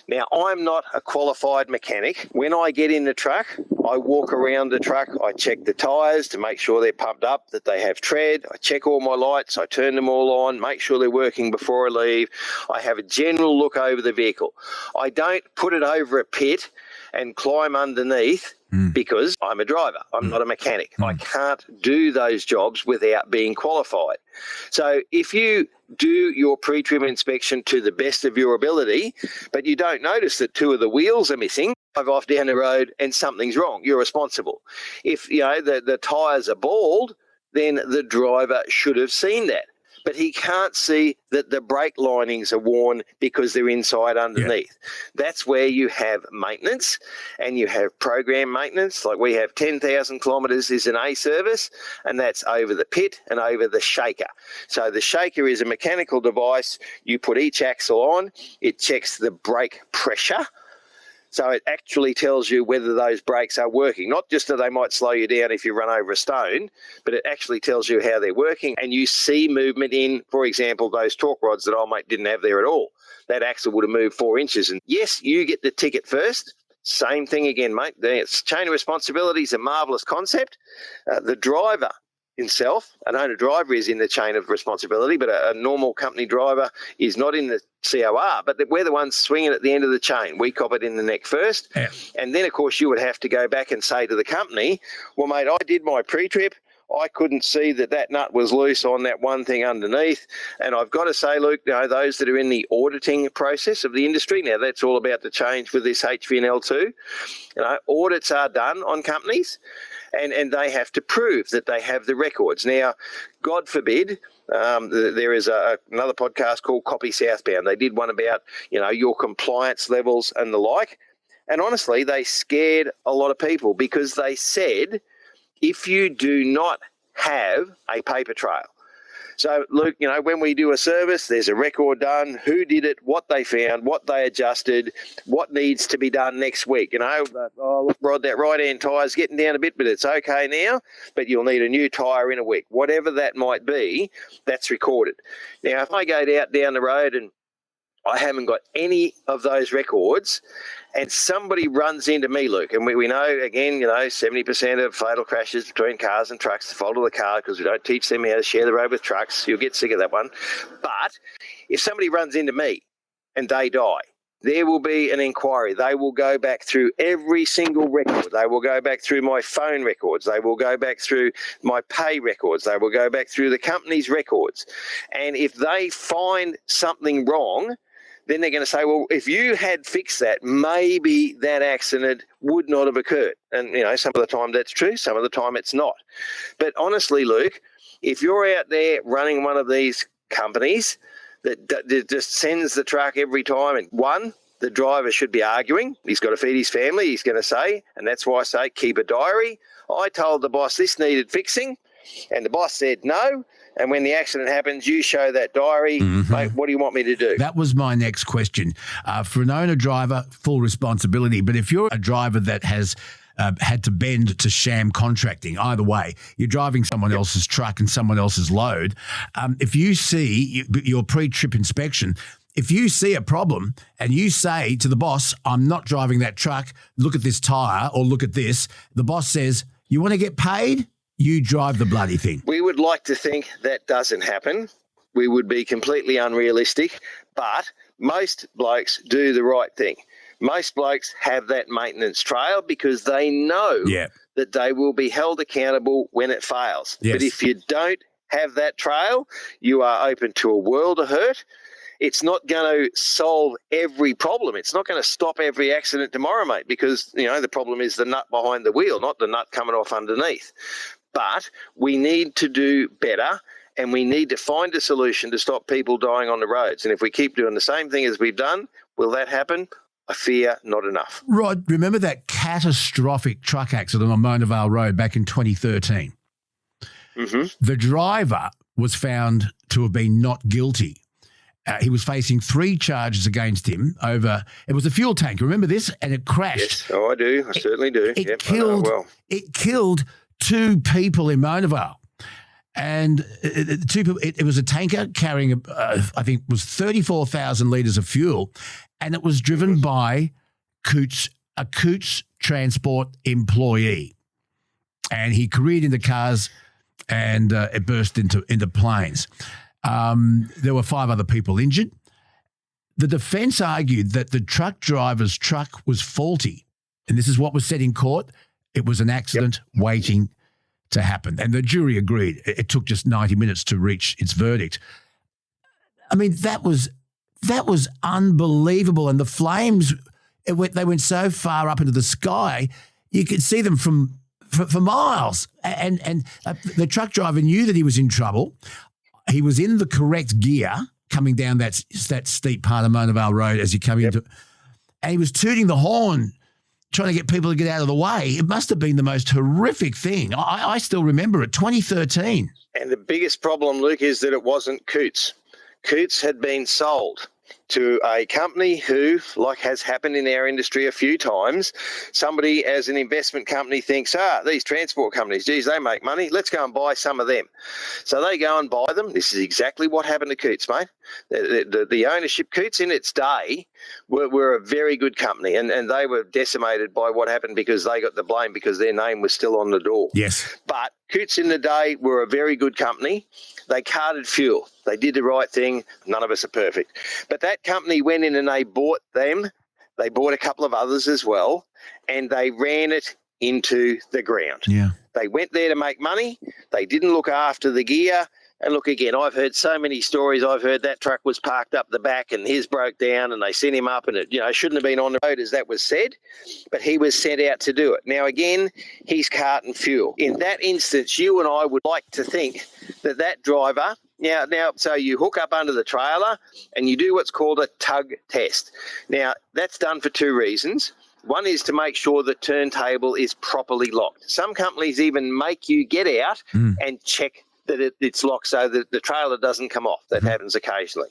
Now, I'm not a qualified mechanic. When I get in the truck, I walk around the truck, I check the tyres to make sure they're pumped up, that they have tread. I check all my lights, I turn them all on, make sure they're working before I leave. I have a general look over the vehicle. I don't put it over a pit and climb underneath because I'm a driver. I'm not a mechanic. I can't do those jobs without being qualified. So if you do your pre-trip inspection to the best of your ability, but you don't notice that 2 of the wheels are missing, drive off down the road and something's wrong, you're responsible. If the tyres are bald, then the driver should have seen that. But he can't see that the brake linings are worn because they're inside underneath. Yeah. That's where you have maintenance and you have program maintenance. Like we have 10,000 kilometres is an A service, and that's over the pit and over the shaker. So the shaker is a mechanical device. You put each axle on, it checks the brake pressure. So it actually tells you whether those brakes are working, not just that they might slow you down if you run over a stone, but it actually tells you how they're working. And you see movement in, for example, those torque rods that old mate didn't have there at all. That axle would have moved 4 inches. And yes, you get the ticket first. Same thing again, mate. It's chain of responsibility is a marvellous concept. The driver himself, an owner driver is in the chain of responsibility, but a normal company driver is not in the COR, but we're the ones swinging at the end of the chain. We cop it in the neck first. Yeah. And then, of course, you would have to go back and say to the company, well, mate, I did my pre-trip. I couldn't see that nut was loose on that one thing underneath. And I've got to say, Luke, those that are in the auditing process of the industry, now that's all about to change with this HVNL2. Audits are done on companies. And they have to prove that they have the records. Now, God forbid, there is another podcast called Copy Southbound. They did one about, your compliance levels and the like. And honestly, they scared a lot of people because they said, if you do not have a paper trail. So, Luke, when we do a service, there's a record done, who did it, what they found, what they adjusted, what needs to be done next week. Look, Rod, that right-hand tyre's getting down a bit, but it's okay now, but you'll need a new tyre in a week. Whatever that might be, that's recorded. Now, if I go down the road and I haven't got any of those records and somebody runs into me, Luke, and we know, again, 70% of fatal crashes between cars and trucks, the fault of the car because we don't teach them how to share the road with trucks. You'll get sick of that one. But if somebody runs into me and they die, there will be an inquiry. They will go back through every single record. They will go back through my phone records. They will go back through my pay records. They will go back through the company's records. And if they find something wrong, then they're going to say, well, if you had fixed that, maybe that accident would not have occurred. And, some of the time that's true, some of the time it's not. But honestly, Luke, if you're out there running one of these companies that just sends the truck every time, and one, the driver should be arguing. He's got to feed his family, he's going to say, and that's why I say keep a diary. I told the boss this needed fixing, and the boss said no. And when the accident happens, you show that diary. Mate, what do you want me to do? That was my next question. For an owner-driver, full responsibility. But if you're a driver that has had to bend to sham contracting, either way, you're driving someone else's truck and someone else's load. If you see your pre-trip inspection, if you see a problem and you say to the boss, I'm not driving that truck, look at this tyre or look at this, the boss says, you want to get paid? You drive the bloody thing. We would like to think that doesn't happen. We would be completely unrealistic, but most blokes do the right thing. Most blokes have that maintenance trail because they know that they will be held accountable when it fails. Yes. But if you don't have that trail, you are open to a world of hurt. It's not going to solve every problem. It's not going to stop every accident tomorrow, mate, because, the problem is the nut behind the wheel, not the nut coming off underneath. But we need to do better, and we need to find a solution to stop people dying on the roads. And if we keep doing the same thing as we've done, will that happen? I fear not enough. Rod, remember that catastrophic truck accident on Mona Vale Road back in 2013? Mm-hmm. The driver was found to have been not guilty. He was facing 3 charges against him over, it was a fuel tank, remember this? And it crashed. Yes, I do. I certainly do. It killed 2 people in Mona Vale. And it was a tanker carrying, I think, was 34,000 litres of fuel, and it was driven by a Coots Transport employee. And he careered into cars and it burst into planes. There were 5 other people injured. The defence argued that the truck driver's truck was faulty, and this is what was said in court. It was an accident waiting to happen, and the jury agreed. It took just 90 minutes to reach its verdict. I mean, that was unbelievable, and the flames, they went so far up into the sky, you could see them from for miles. And the truck driver knew that he was in trouble. He was in the correct gear coming down that steep part of Mona Vale Road as you come into, and he was tooting the horn, trying to get people to get out of the way. It must have been the most horrific thing. I still remember it, 2013. And the biggest problem, Luke, is that it wasn't Coots. Coots had been sold to a company who, like has happened in our industry a few times, somebody as an investment company thinks, these transport companies, geez, they make money. Let's go and buy some of them. So they go and buy them. This is exactly what happened to Coots, mate. The ownership, Coots in its day, were a very good company, and they were decimated by what happened because they got the blame because their name was still on the door. Yes. But Coots in the day were a very good company. They carted fuel. They did the right thing. None of us are perfect. But that company went in and they bought them. They bought a couple of others as well, and they ran it into the ground. Yeah. They went there to make money. They didn't look after the gear. And look, again, I've heard so many stories. I've heard that truck was parked up the back and his broke down and they sent him up and it, shouldn't have been on the road as that was said, but he was sent out to do it. Now, again, he's carting fuel. In that instance, you and I would like to think that driver, now, so you hook up under the trailer and you do what's called a tug test. Now, that's done for two reasons. One is to make sure the turntable is properly locked. Some companies even make you get out and check that it's locked so that the trailer doesn't come off. That happens occasionally.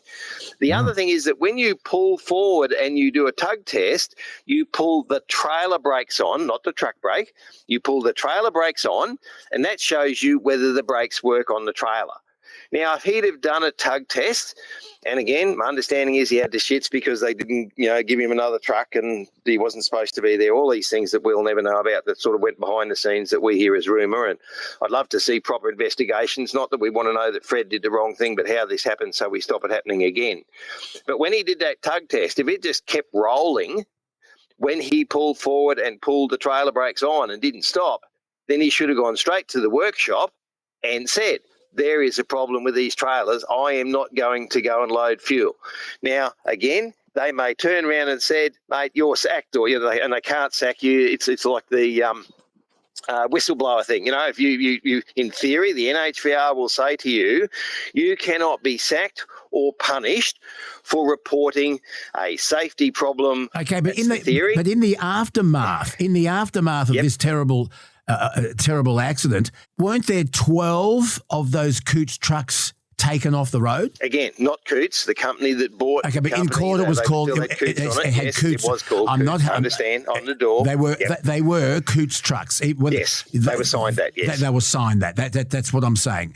The other thing is that when you pull forward and you do a tug test, you pull the trailer brakes on, not the truck brake. You pull the trailer brakes on, and that shows you whether the brakes work on the trailer. Now, if he'd have done a tug test, and again, my understanding is he had the shits because they didn't, give him another truck and he wasn't supposed to be there. All these things that we'll never know about that sort of went behind the scenes that we hear as rumour. And I'd love to see proper investigations. Not that we want to know that Fred did the wrong thing, but how this happened so we stop it happening again. But when he did that tug test, if it just kept rolling, when he pulled forward and pulled the trailer brakes on and didn't stop, then he should have gone straight to the workshop and said, there is a problem with these trailers. I am not going to go and load fuel. Now, again, they may turn around and said, mate, you're sacked, or and they can't sack you. It's like the whistleblower thing. If you in theory, the NHVR will say to you, you cannot be sacked or punished for reporting a safety problem. Okay, but in the aftermath of this terrible accident, weren't there 12 of those Coots trucks taken off the road? Again, not Coots, the company that bought. Okay, but in court it was called. It had Coots. It was called. I understand on the door. They were Coots trucks. Yes, they were signed that. Yes, they were signed that. That's what I'm saying.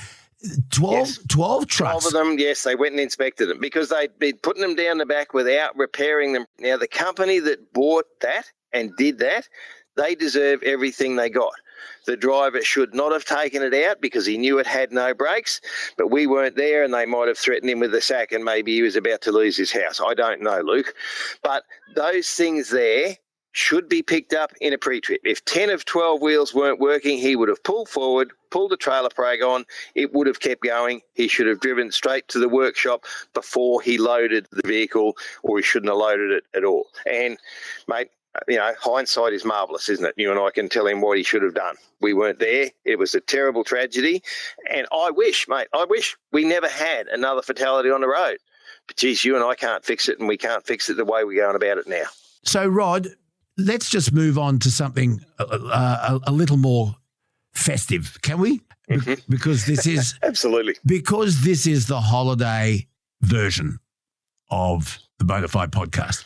12 trucks. 12 of them, yes, they went and inspected them because they'd been putting them down the back without repairing them. Now, the company that bought that and did that, they deserve everything they got. The driver should not have taken it out because he knew it had no brakes, but we weren't there and they might have threatened him with a sack and maybe he was about to lose his house. I don't know, Luke. But those things there should be picked up in a pre-trip. If 10 of 12 wheels weren't working, he would have pulled forward, pulled the trailer brake on, it would have kept going. He should have driven straight to the workshop before he loaded the vehicle, or he shouldn't have loaded it at all. And, mate, hindsight is marvellous, isn't it? You and I can tell him what he should have done. We weren't there. It was a terrible tragedy. And I wish we never had another fatality on the road. But, geez, you and I can't fix it, and we can't fix it the way we're going about it now. So, Rod, let's just move on to something a little more festive, can we? Mm-hmm. Because this is absolutely because this is the holiday version of the Bonafide podcast.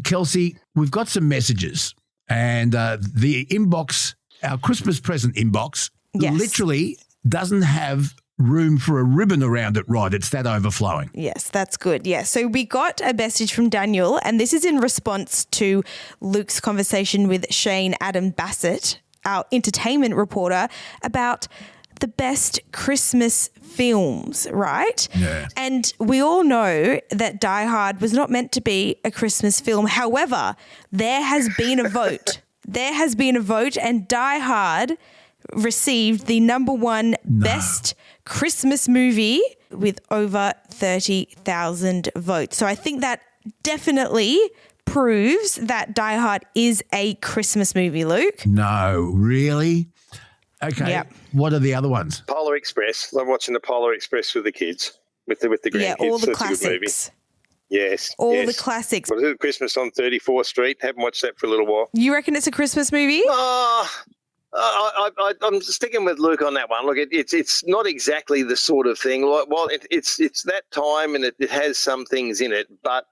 Kelsey, we've got some messages, and the inbox, our Christmas present inbox, literally doesn't have room for a ribbon around it, Rod. It's that overflowing. Yes, that's good. Yeah. So we got a message from Daniel, and this is in response to Luke's conversation with Shane Adam Bassett, our entertainment reporter, about the best Christmas films, right? Yeah. And we all know that Die Hard was not meant to be a Christmas film. However, there has been a vote. And Die Hard received the #1 best Christmas movie with over 30,000 votes. So I think that definitely proves that Die Hard is a Christmas movie, Luke. No, really? Okay. Yep. What are the other ones? Polar Express. Love watching the Polar Express with the kids, with the grandkids. Yeah, all the That's a good movie. classics. Yes. All the classics. What is it? Christmas on 34th Street. Haven't watched that for a little while. You reckon it's a Christmas movie? I'm sticking with Luke on that one. Look, it's not exactly the sort of thing. Well, it's that time, and it has some things in it, but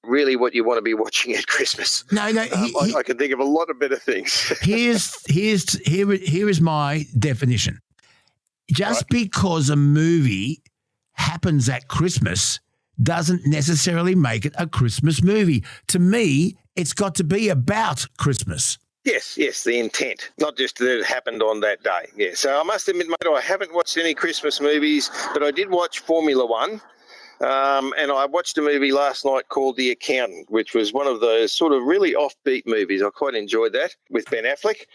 really what you want to be watching at Christmas. No. I can think of a lot of better things. Here is my definition. Just because a movie happens at Christmas doesn't necessarily make it a Christmas movie. To me, it's got to be about Christmas. Yes, the intent, not just that it happened on that day. Yeah, so I must admit, mate, I haven't watched any Christmas movies, but I did watch Formula One. And I watched a movie last night called The Accountant, which was one of those sort of really offbeat movies. I quite enjoyed that with Ben Affleck.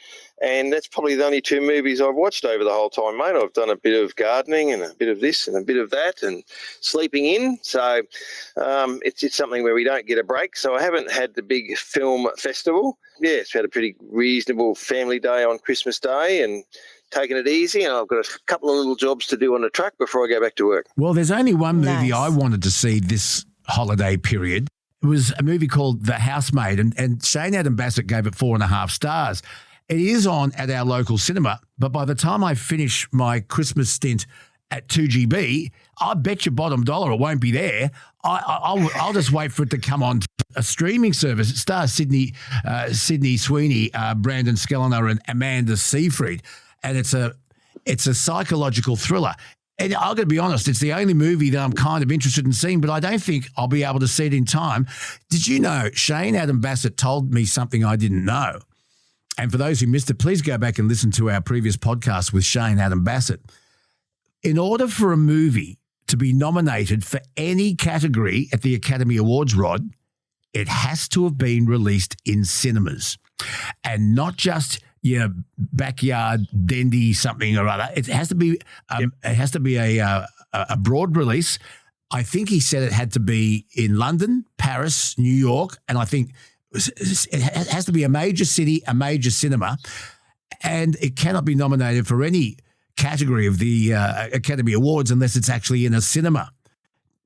And that's probably the only two movies I've watched over the whole time, mate. I've done a bit of gardening and a bit of this and a bit of that and sleeping in. So it's something where we don't get a break. So I haven't had the big film festival. Yeah, it's had a pretty reasonable family day on Christmas Day and taking it easy, and I've got a couple of little jobs to do on the truck before I go back to work. Well, there's only one movie I wanted to see this holiday period. It was a movie called The Housemaid, and Shane Adam Bassett gave it 4.5 stars. It is on at our local cinema, but by the time I finish my Christmas stint at 2GB, I bet your bottom dollar it won't be there. I'll just wait for it to come on a streaming service. It stars Sydney Sweeney, Brandon Skellner, and Amanda Seyfried. And it's a psychological thriller. And I'm going to be honest, it's the only movie that I'm kind of interested in seeing, but I don't think I'll be able to see it in time. Did you know Shane Adam Bassett told me something I didn't know? And for those who missed it, please go back and listen to our previous podcast with Shane Adam Bassett. In order for a movie to be nominated for any category at the Academy Awards, Rod, it has to have been released in cinemas and not just your backyard dendy something or other. It has to be a broad release. I think he said it had to be in London, Paris, New York, and I think it has to be a major city, a major cinema, and it cannot be nominated for any category of the Academy Awards unless it's actually in a cinema.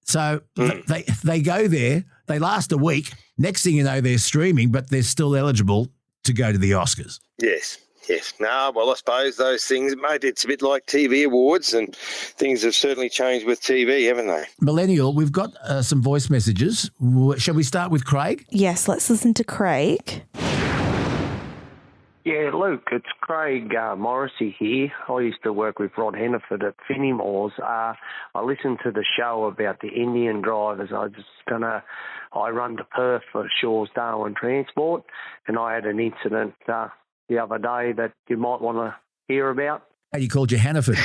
So they go there, they last a week. Next thing you know, they're streaming, but they're still eligible to go to the Oscars. Yes. No, well, I suppose those things, mate, it's a bit like TV awards, and things have certainly changed with TV, haven't they? Millennial, we've got some voice messages. Shall we start with Craig? Yes, let's listen to Craig. Yeah, Luke, it's Craig Morrissey here. I used to work with Rod Hannifey at Fenimores. I listened to the show about the Indian drivers. I run to Perth for Shaw's Darwin Transport, and I had an incident the other day that you might want to hear about. You called you Hannifey.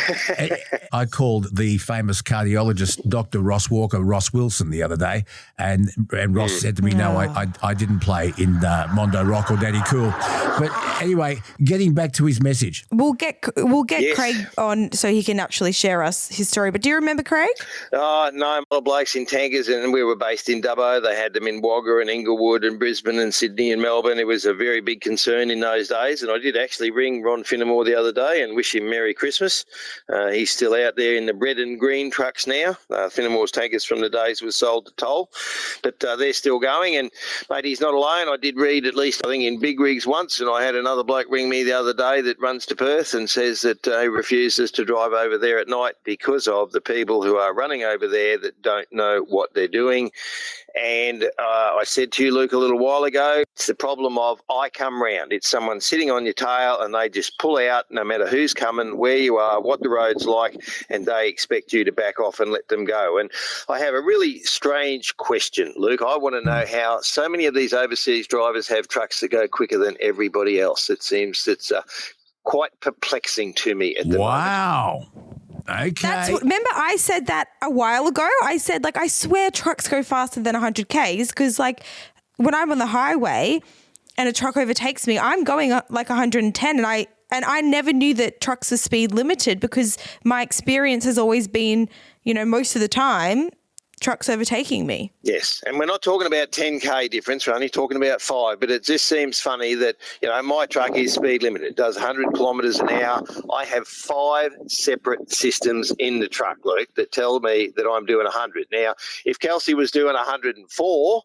I called the famous cardiologist, Dr. Ross Walker, Ross Wilson, the other day, and Ross said to me, no, I didn't play in Mondo Rock or Daddy Cool. But anyway, getting back to his message. We'll get Craig on so he can actually share us his story. But do you remember Craig? Oh, no, my blokes in tankers, and we were based in Dubbo. They had them in Wagga and Inglewood and Brisbane and Sydney and Melbourne. It was a very big concern in those days, and I did actually ring Ron Finnemore the other day and wish him Merry Christmas. He's still out there in the red and green trucks now. Finnemore's tankers from the days was sold to Toll, but they're still going. And, mate, he's not alone. I did read at least, I think, in Big Rigs once, and I had another bloke ring me the other day that runs to Perth and says that he refuses to drive over there at night because of the people who are running over there that don't know what they're doing. And I said to you, Luke, a little while ago, it's the problem of I come round. It's someone sitting on your tail and they just pull out no matter who's coming, where you are, what the road's like, and they expect you to back off and let them go. And I have a really strange question, Luke. I want to know how so many of these overseas drivers have trucks that go quicker than everybody else. It seems it's quite perplexing to me at the moment. Wow. Okay. Remember I said that a while ago? I said, I swear trucks go faster than 100 Ks because, when I'm on the highway and a truck overtakes me, I'm going up 110 and I never knew that trucks are speed limited because my experience has always been, most of the time trucks overtaking me. Yes, and we're not talking about 10K difference, we're only talking about 5, but it just seems funny that, my truck is speed limited. It does 100 kilometres an hour. I have 5 separate systems in the truck, Luke, that tell me that I'm doing 100. Now, if Kelsey was doing 104,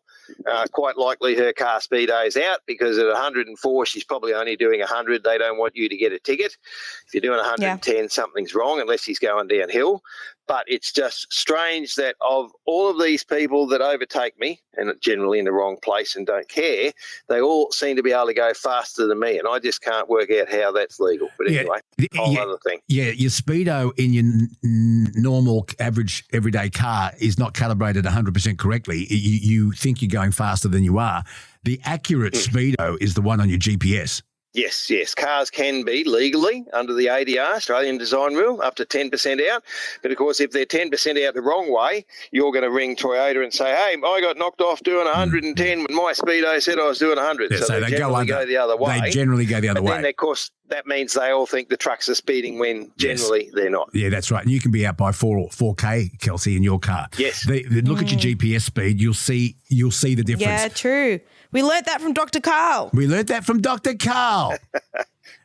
quite likely her car speedo's out, because at 104 she's probably only doing 100. They don't want you to get a ticket. If you're doing 110, something's wrong, unless she's going downhill. But it's just strange that of all of these people that overtake me, and generally in the wrong place and don't care, they all seem to be able to go faster than me, and I just can't work out how that's legal. But anyway, whole other thing. Yeah, your speedo in your normal, average, everyday car is not calibrated 100% correctly. You think you're going faster than you are. The accurate speedo is the one on your GPS. Yes. Cars can be legally under the ADR, Australian Design Rule, up to 10% out. But, of course, if they're 10% out the wrong way, you're going to ring Toyota and say, hey, I got knocked off doing 110 when my speedo said I was doing 100. Yeah, so they generally go the other way. They generally go the other way. Then, of course, that means they all think the trucks are speeding when generally they're not. Yeah, that's right. And you can be out by 4K, Kelsey, in your car. Yes. Look at your GPS speed. You'll see the difference. Yeah, true. We learnt that from Dr. Carl. Good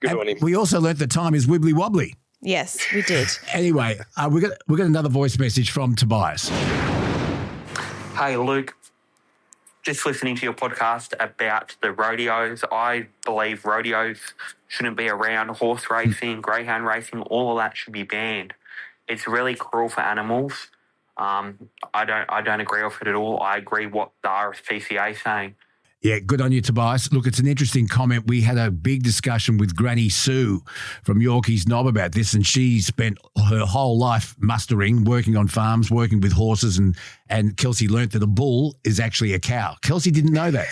And on him. We also learnt that time is wibbly wobbly. Yes, we did. Anyway, we got another voice message from Tobias. Hey, Luke. Just listening to your podcast about the rodeos. I believe rodeos shouldn't be around. Horse racing, greyhound racing, all of that should be banned. It's really cruel for animals. I don't agree with it at all. I agree what the RSPCA is saying. Yeah, good on you, Tobias. Look, it's an interesting comment. We had a big discussion with Granny Sue from Yorkie's Knob about this, and she spent her whole life mustering, working on farms, working with horses, and Kelsey learnt that a bull is actually a cow. Kelsey didn't know that.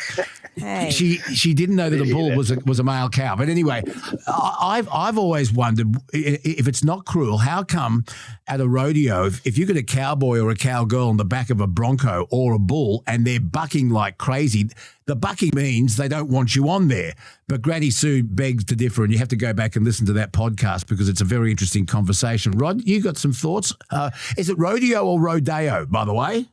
Hey. She didn't know that a bull was a male cow. But anyway, I've always wondered, if it's not cruel, how come at a rodeo, if you get a cowboy or a cowgirl on the back of a bronco or a bull and they're bucking like crazy, the bucking means they don't want you on there. But Granny Sue begs to differ, and you have to go back and listen to that podcast because it's a very interesting conversation. Rod, you got some thoughts? Is it rodeo or rodeo, by the way?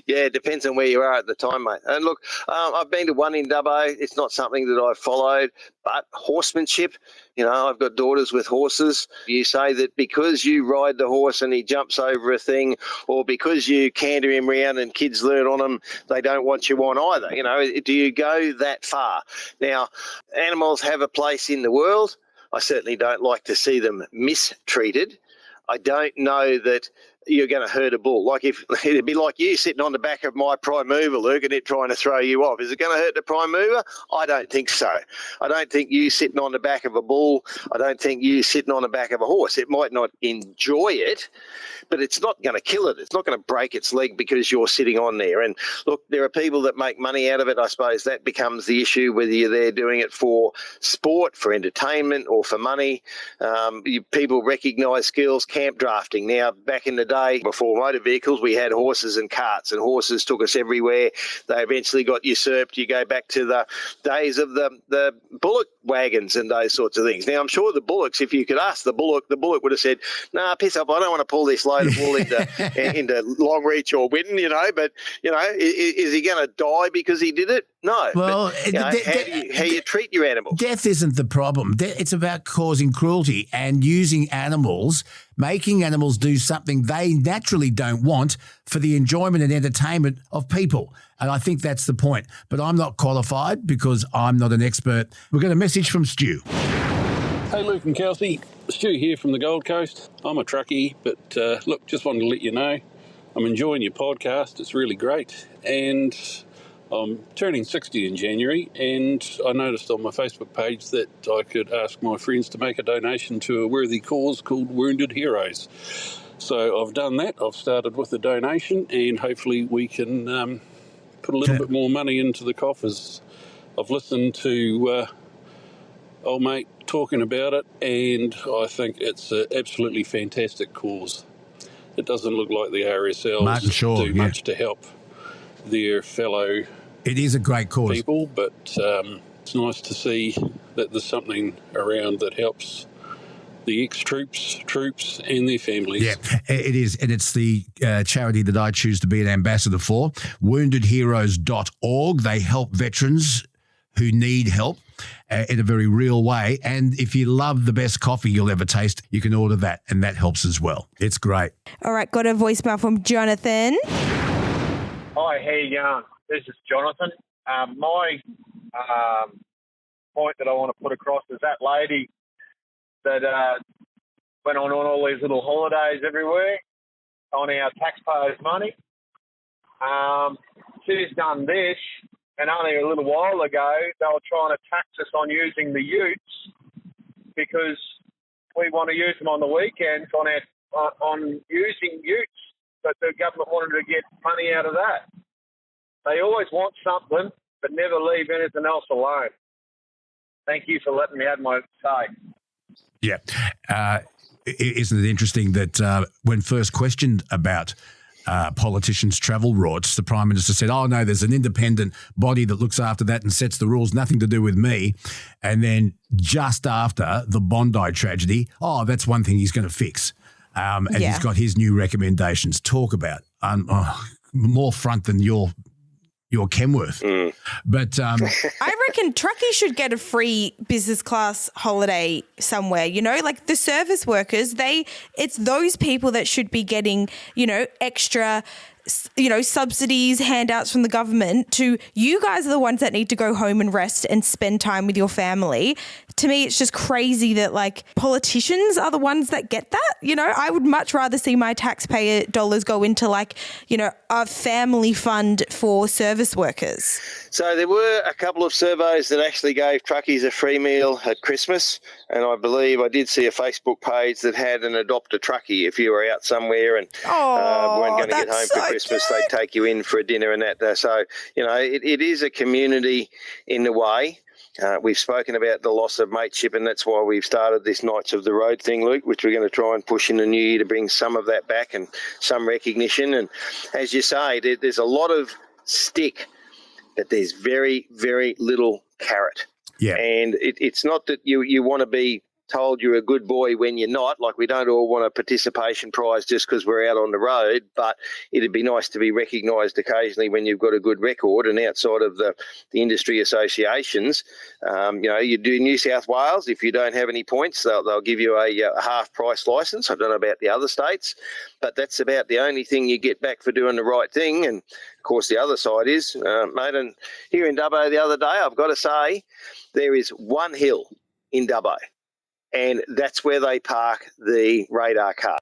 Yeah, it depends on where you are at the time, mate. And look, I've been to one in Dubbo. It's not something that I've followed, but horsemanship, I've got daughters with horses. You say that because you ride the horse and he jumps over a thing, or because you canter him around and kids learn on him, they don't want you on either. Do you go that far? Now, animals have a place in the world. I certainly don't like to see them mistreated. I don't know that you're going to hurt a bull. Like it'd be like you sitting on the back of my prime mover, Luke, and it trying to throw you off. Is it going to hurt the prime mover? I don't think so. I don't think you sitting on the back of a bull. I don't think you sitting on the back of a horse. It might not enjoy it, but it's not going to kill it. It's not going to break its leg because you're sitting on there. And look, there are people that make money out of it. I suppose that becomes the issue, whether you're there doing it for sport, for entertainment, or for money. People recognise skills. Camp drafting. Now, back in the day, before motor vehicles, we had horses and carts, and horses took us everywhere. They eventually got usurped. You go back to the days of the bullock wagons and those sorts of things. Now, I'm sure the bullocks, if you could ask the bullock would have said, nah, piss up, I don't want to pull this load of wool into Longreach or Whitten, but, is he going to die because he did it? No. Well, how you treat your animals. Death isn't the problem. It's about causing cruelty and using animals, making animals do something they naturally don't want for the enjoyment and entertainment of people. And I think that's the point. But I'm not qualified because I'm not an expert. We've got a message from Stu. Hey, Luke and Kelsey. Stu here from the Gold Coast. I'm a truckie, but look, just wanted to let you know I'm enjoying your podcast. It's really great. And I'm turning 60 in January, and I noticed on my Facebook page that I could ask my friends to make a donation to a worthy cause called Wounded Heroes. So I've done that. I've started with a donation, and hopefully we can put a little bit more money into the coffers. I've listened to old mate talking about it, and I think it's an absolutely fantastic cause. It doesn't look like the RSLs do much to help their fellow It is a great cause. people, but it's nice to see that there's something around that helps the troops and their families. Yeah, it is. And it's the charity that I choose to be an ambassador for, woundedheroes.org. They help veterans who need help in a very real way. And if you love the best coffee you'll ever taste, you can order that, and that helps as well. It's great. All right, got a voicemail from Jonathan. Hi, how you going? This is Jonathan. My point that I want to put across is that lady that went on all these little holidays everywhere on our taxpayers' money. She's done this, and only a little while ago they were trying to tax us on using the utes because we want to use them on the weekends on using utes, but the government wanted to get money out of that. They always want something, but never leave anything else alone. Thank you for letting me have my say. Yeah. Isn't it interesting that when first questioned about politicians' travel routes, the Prime Minister said, oh, no, there's an independent body that looks after that and sets the rules, nothing to do with me. And then just after the Bondi tragedy, oh, that's one thing he's going to fix. And he's got his new recommendations. Talk about more front than your Kenworth. But I reckon truckies should get a free business class holiday somewhere, you know, like the service workers, it's those people that should be getting, extra, subsidies, handouts from the government. To you guys are the ones that need to go home and rest and spend time with your family. To me, it's just crazy that like politicians are the ones that get that. I would much rather see my taxpayer dollars go into a family fund for service workers. So there were a couple of surveys that actually gave truckies a free meal at Christmas, and I believe I did see a Facebook page that had an adopt a truckie. If you were out somewhere and weren't going to get home for Christmas, they'd take you in for a dinner and that. So, it is a community in a way. We've spoken about the loss of mateship, and that's why we've started this Knights of the Road thing, Luke, which we're going to try and push in the new year to bring some of that back and some recognition. And as you say, there's a lot of stick, but there's very, very little carrot. Yeah. And it's not that you want to be told you're a good boy when you're not. Like, we don't all want a participation prize just because we're out on the road, but it'd be nice to be recognised occasionally when you've got a good record. And outside of the industry associations, you do New South Wales, if you don't have any points, they'll give you a half-price licence. I don't know about the other states, but that's about the only thing you get back for doing the right thing. And, of course, the other side is, mate, and here in Dubbo the other day, I've got to say, there is one hill in Dubbo, and that's where they park the radar car.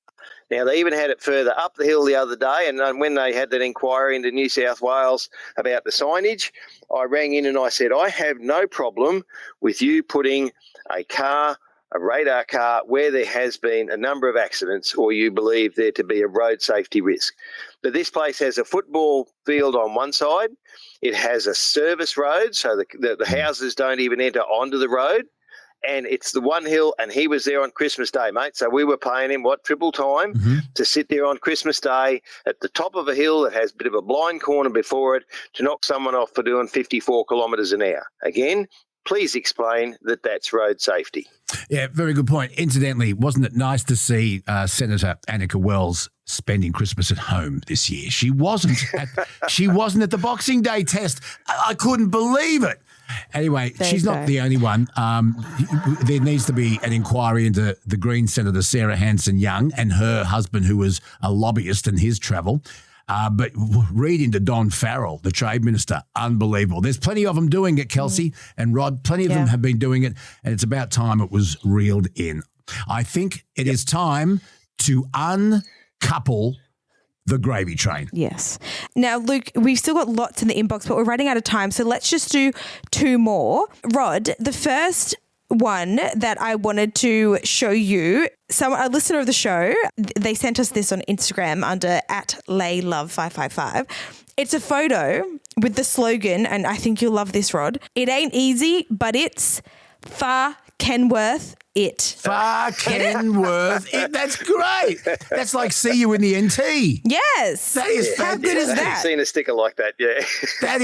Now, they even had it further up the hill the other day, and when they had that inquiry into New South Wales about the signage, I rang in and I said, I have no problem with you putting a radar car, where there has been a number of accidents or you believe there to be a road safety risk. But this place has a football field on one side. It has a service road, so the houses don't even enter onto the road. And it's the one hill, and he was there on Christmas Day, mate. So we were paying him, triple time to sit there on Christmas Day at the top of a hill that has a bit of a blind corner before it to knock someone off for doing 54 kilometres an hour. Again, please explain that that's road safety. Yeah, very good point. Incidentally, wasn't it nice to see Senator Annika Wells spending Christmas at home this year? She wasn't at the Boxing Day test. I couldn't believe it. Anyway, she's not the only one. There needs to be an inquiry into the Green Senator Sarah Hanson-Young and her husband, who was a lobbyist, and his travel. But read into Don Farrell, the Trade Minister. Unbelievable. There's plenty of them doing it, Kelsey and Rod. Plenty of them have been doing it, and it's about time it was reeled in. I think it is time to uncouple the gravy train. Yes. Now, Luke, we've still got lots in the inbox, but we're running out of time, so let's just do two more. Rod, the first one that I wanted to show you, a listener of the show, they sent us this on Instagram under @laylove555. It's a photo with the slogan, and I think you'll love this, Rod. It ain't easy, but it's FA-KENWORTH-IT. FA-KENWORTH-IT. That's great. That's like see you in the NT. Yes. That is How good is that? I've seen a sticker like that, yeah. That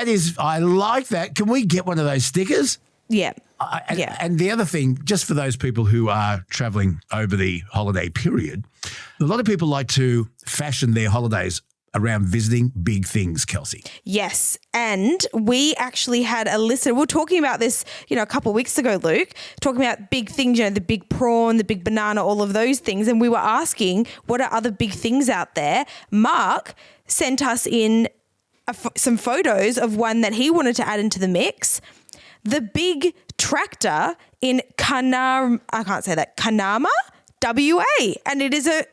is, I like that. Can we get one of those stickers? Yeah. And the other thing, just for those people who are travelling over the holiday period, a lot of people like to fashion their holidays around visiting big things, Kelsey. Yes. And we actually had a listener. We were talking about this, a couple of weeks ago, Luke, talking about big things, the big prawn, the big banana, all of those things. And we were asking, what are other big things out there? Mark sent us in some photos of one that he wanted to add into the mix. The big tractor in Kanama, WA. And it is a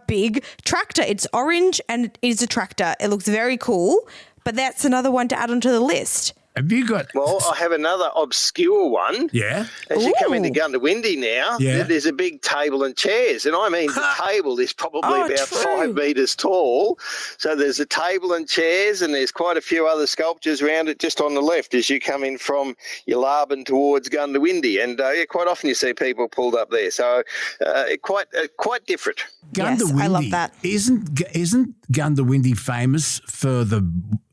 big tractor. It's orange and it is a tractor. It looks very cool, but that's another one to add onto the list. Have you got... Well, I have another obscure one. Yeah. As you come into Gundawindi now, there's a big table and chairs. And I mean, the table is probably about 5 metres tall. So there's a table and chairs and there's quite a few other sculptures around it just on the left as you come in from Yalarbin towards Gundawindi. And quite often you see people pulled up there. So quite different. Yes, I love that. Isn't Gundawindi famous for the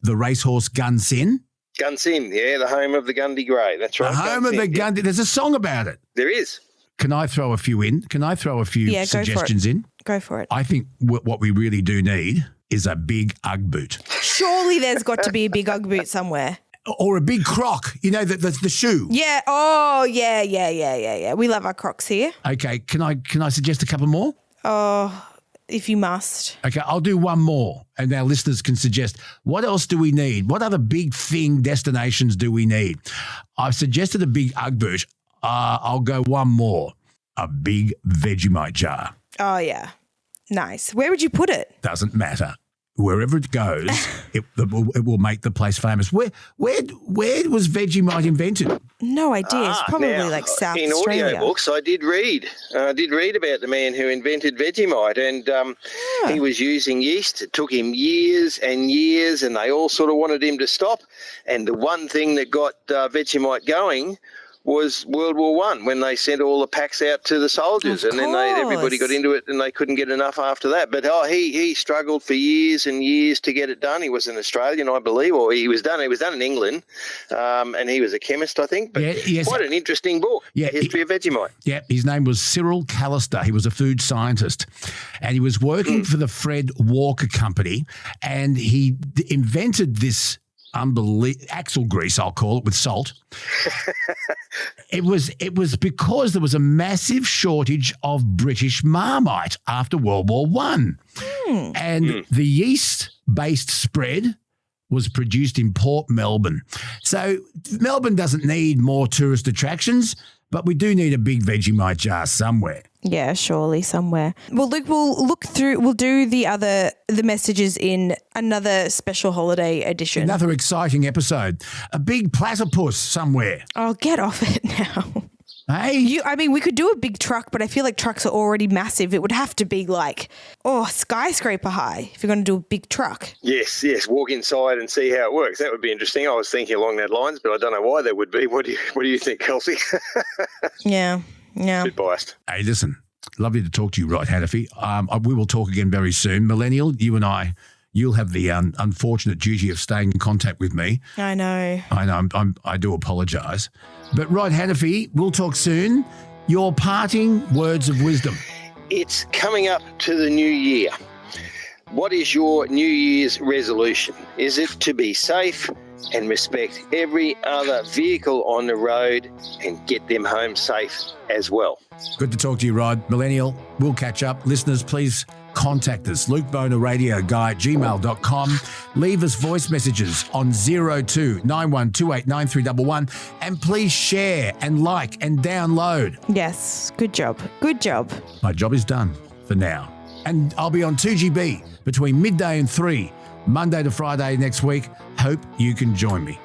racehorse Gunsin? Gunsin, the home of the Gundy Grey. That's right. The home of the Gundy. There's a song about it. There is. Can I throw a few in? Can I throw a few suggestions in? Go for it. I think what we really do need is a big Ugg boot. Surely there's got to be a big Ugg boot somewhere. Or a big Croc, the shoe. Yeah. Oh, yeah. We love our Crocs here. Okay. Can I suggest a couple more? Oh, if you must. Okay, I'll do one more, and our listeners can suggest, what else do we need? What other big thing destinations do we need? I've suggested a big Ugg boot. I'll go one more, a big Vegemite jar. Oh, yeah. Nice. Where would you put it? Doesn't matter. Wherever it goes, it will make the place famous. Where was Vegemite invented? No idea. It's probably like South Australia. In audiobooks, I did read about the man who invented Vegemite, and he was using yeast. It took him years and years, and they all sort of wanted him to stop. And the one thing that got Vegemite going was World War I, when they sent all the packs out to the soldiers, and then everybody got into it, and they couldn't get enough after that. But he struggled for years and years to get it done. He was an Australian, I believe, or he was done in England, and he was a chemist, I think. But quite an interesting book, The History of Vegemite. Yeah, his name was Cyril Callister. He was a food scientist, and he was working for the Fred Walker Company, and he invented this axle grease, I'll call it, with salt. It was because there was a massive shortage of British Marmite after World War I. And the yeast-based spread was produced in Port Melbourne. So Melbourne doesn't need more tourist attractions, but we do need a big Vegemite jar somewhere. Yeah, surely somewhere. Well, Luke, we'll do the messages in another special holiday edition. Another exciting episode. A big platypus somewhere. Oh, get off it now. Hey? We could do a big truck, but I feel like trucks are already massive. It would have to be like, skyscraper high if you're going to do a big truck. Yes. Walk inside and see how it works. That would be interesting. I was thinking along that lines, but I don't know why that would be. What do you think, Kelsey? Yeah. A bit biased. Hey, listen, lovely to talk to you, Rod Hannifey. We will talk again very soon. Millennial, you and I, you'll have the unfortunate duty of staying in contact with me. I know. I do apologise. But Rod Hannifey, we'll talk soon. Your parting words of wisdom. It's coming up to the new year. What is your New Year's resolution? Is it to be safe and respect every other vehicle on the road and get them home safe as well? Good to talk to you, Rod. Millennial, we'll catch up. Listeners, please contact us, lukebonaradioguy@gmail.com. Leave us voice messages on 02 9128 9311, and please share and like and download. Yes, good job. Good job. My job is done for now. And I'll be on 2GB between midday and 3, Monday to Friday next week. Hope you can join me.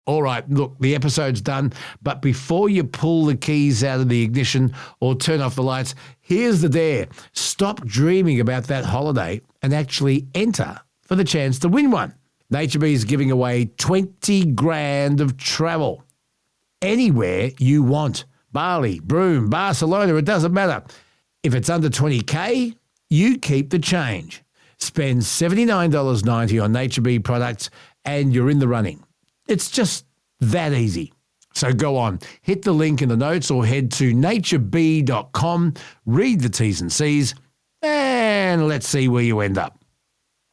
All right, look, the episode's done, but before you pull the keys out of the ignition or turn off the lights, here's the dare. Stop dreaming about that holiday and actually enter for the chance to win one. NatureBee is giving away 20 grand of travel anywhere you want. Bali, Broome, Barcelona, it doesn't matter. If it's under 20K, you keep the change. Spend $79.90 on Nature Bee products and you're in the running. It's just that easy. So go on, hit the link in the notes or head to naturebee.com, read the T's and C's, and let's see where you end up.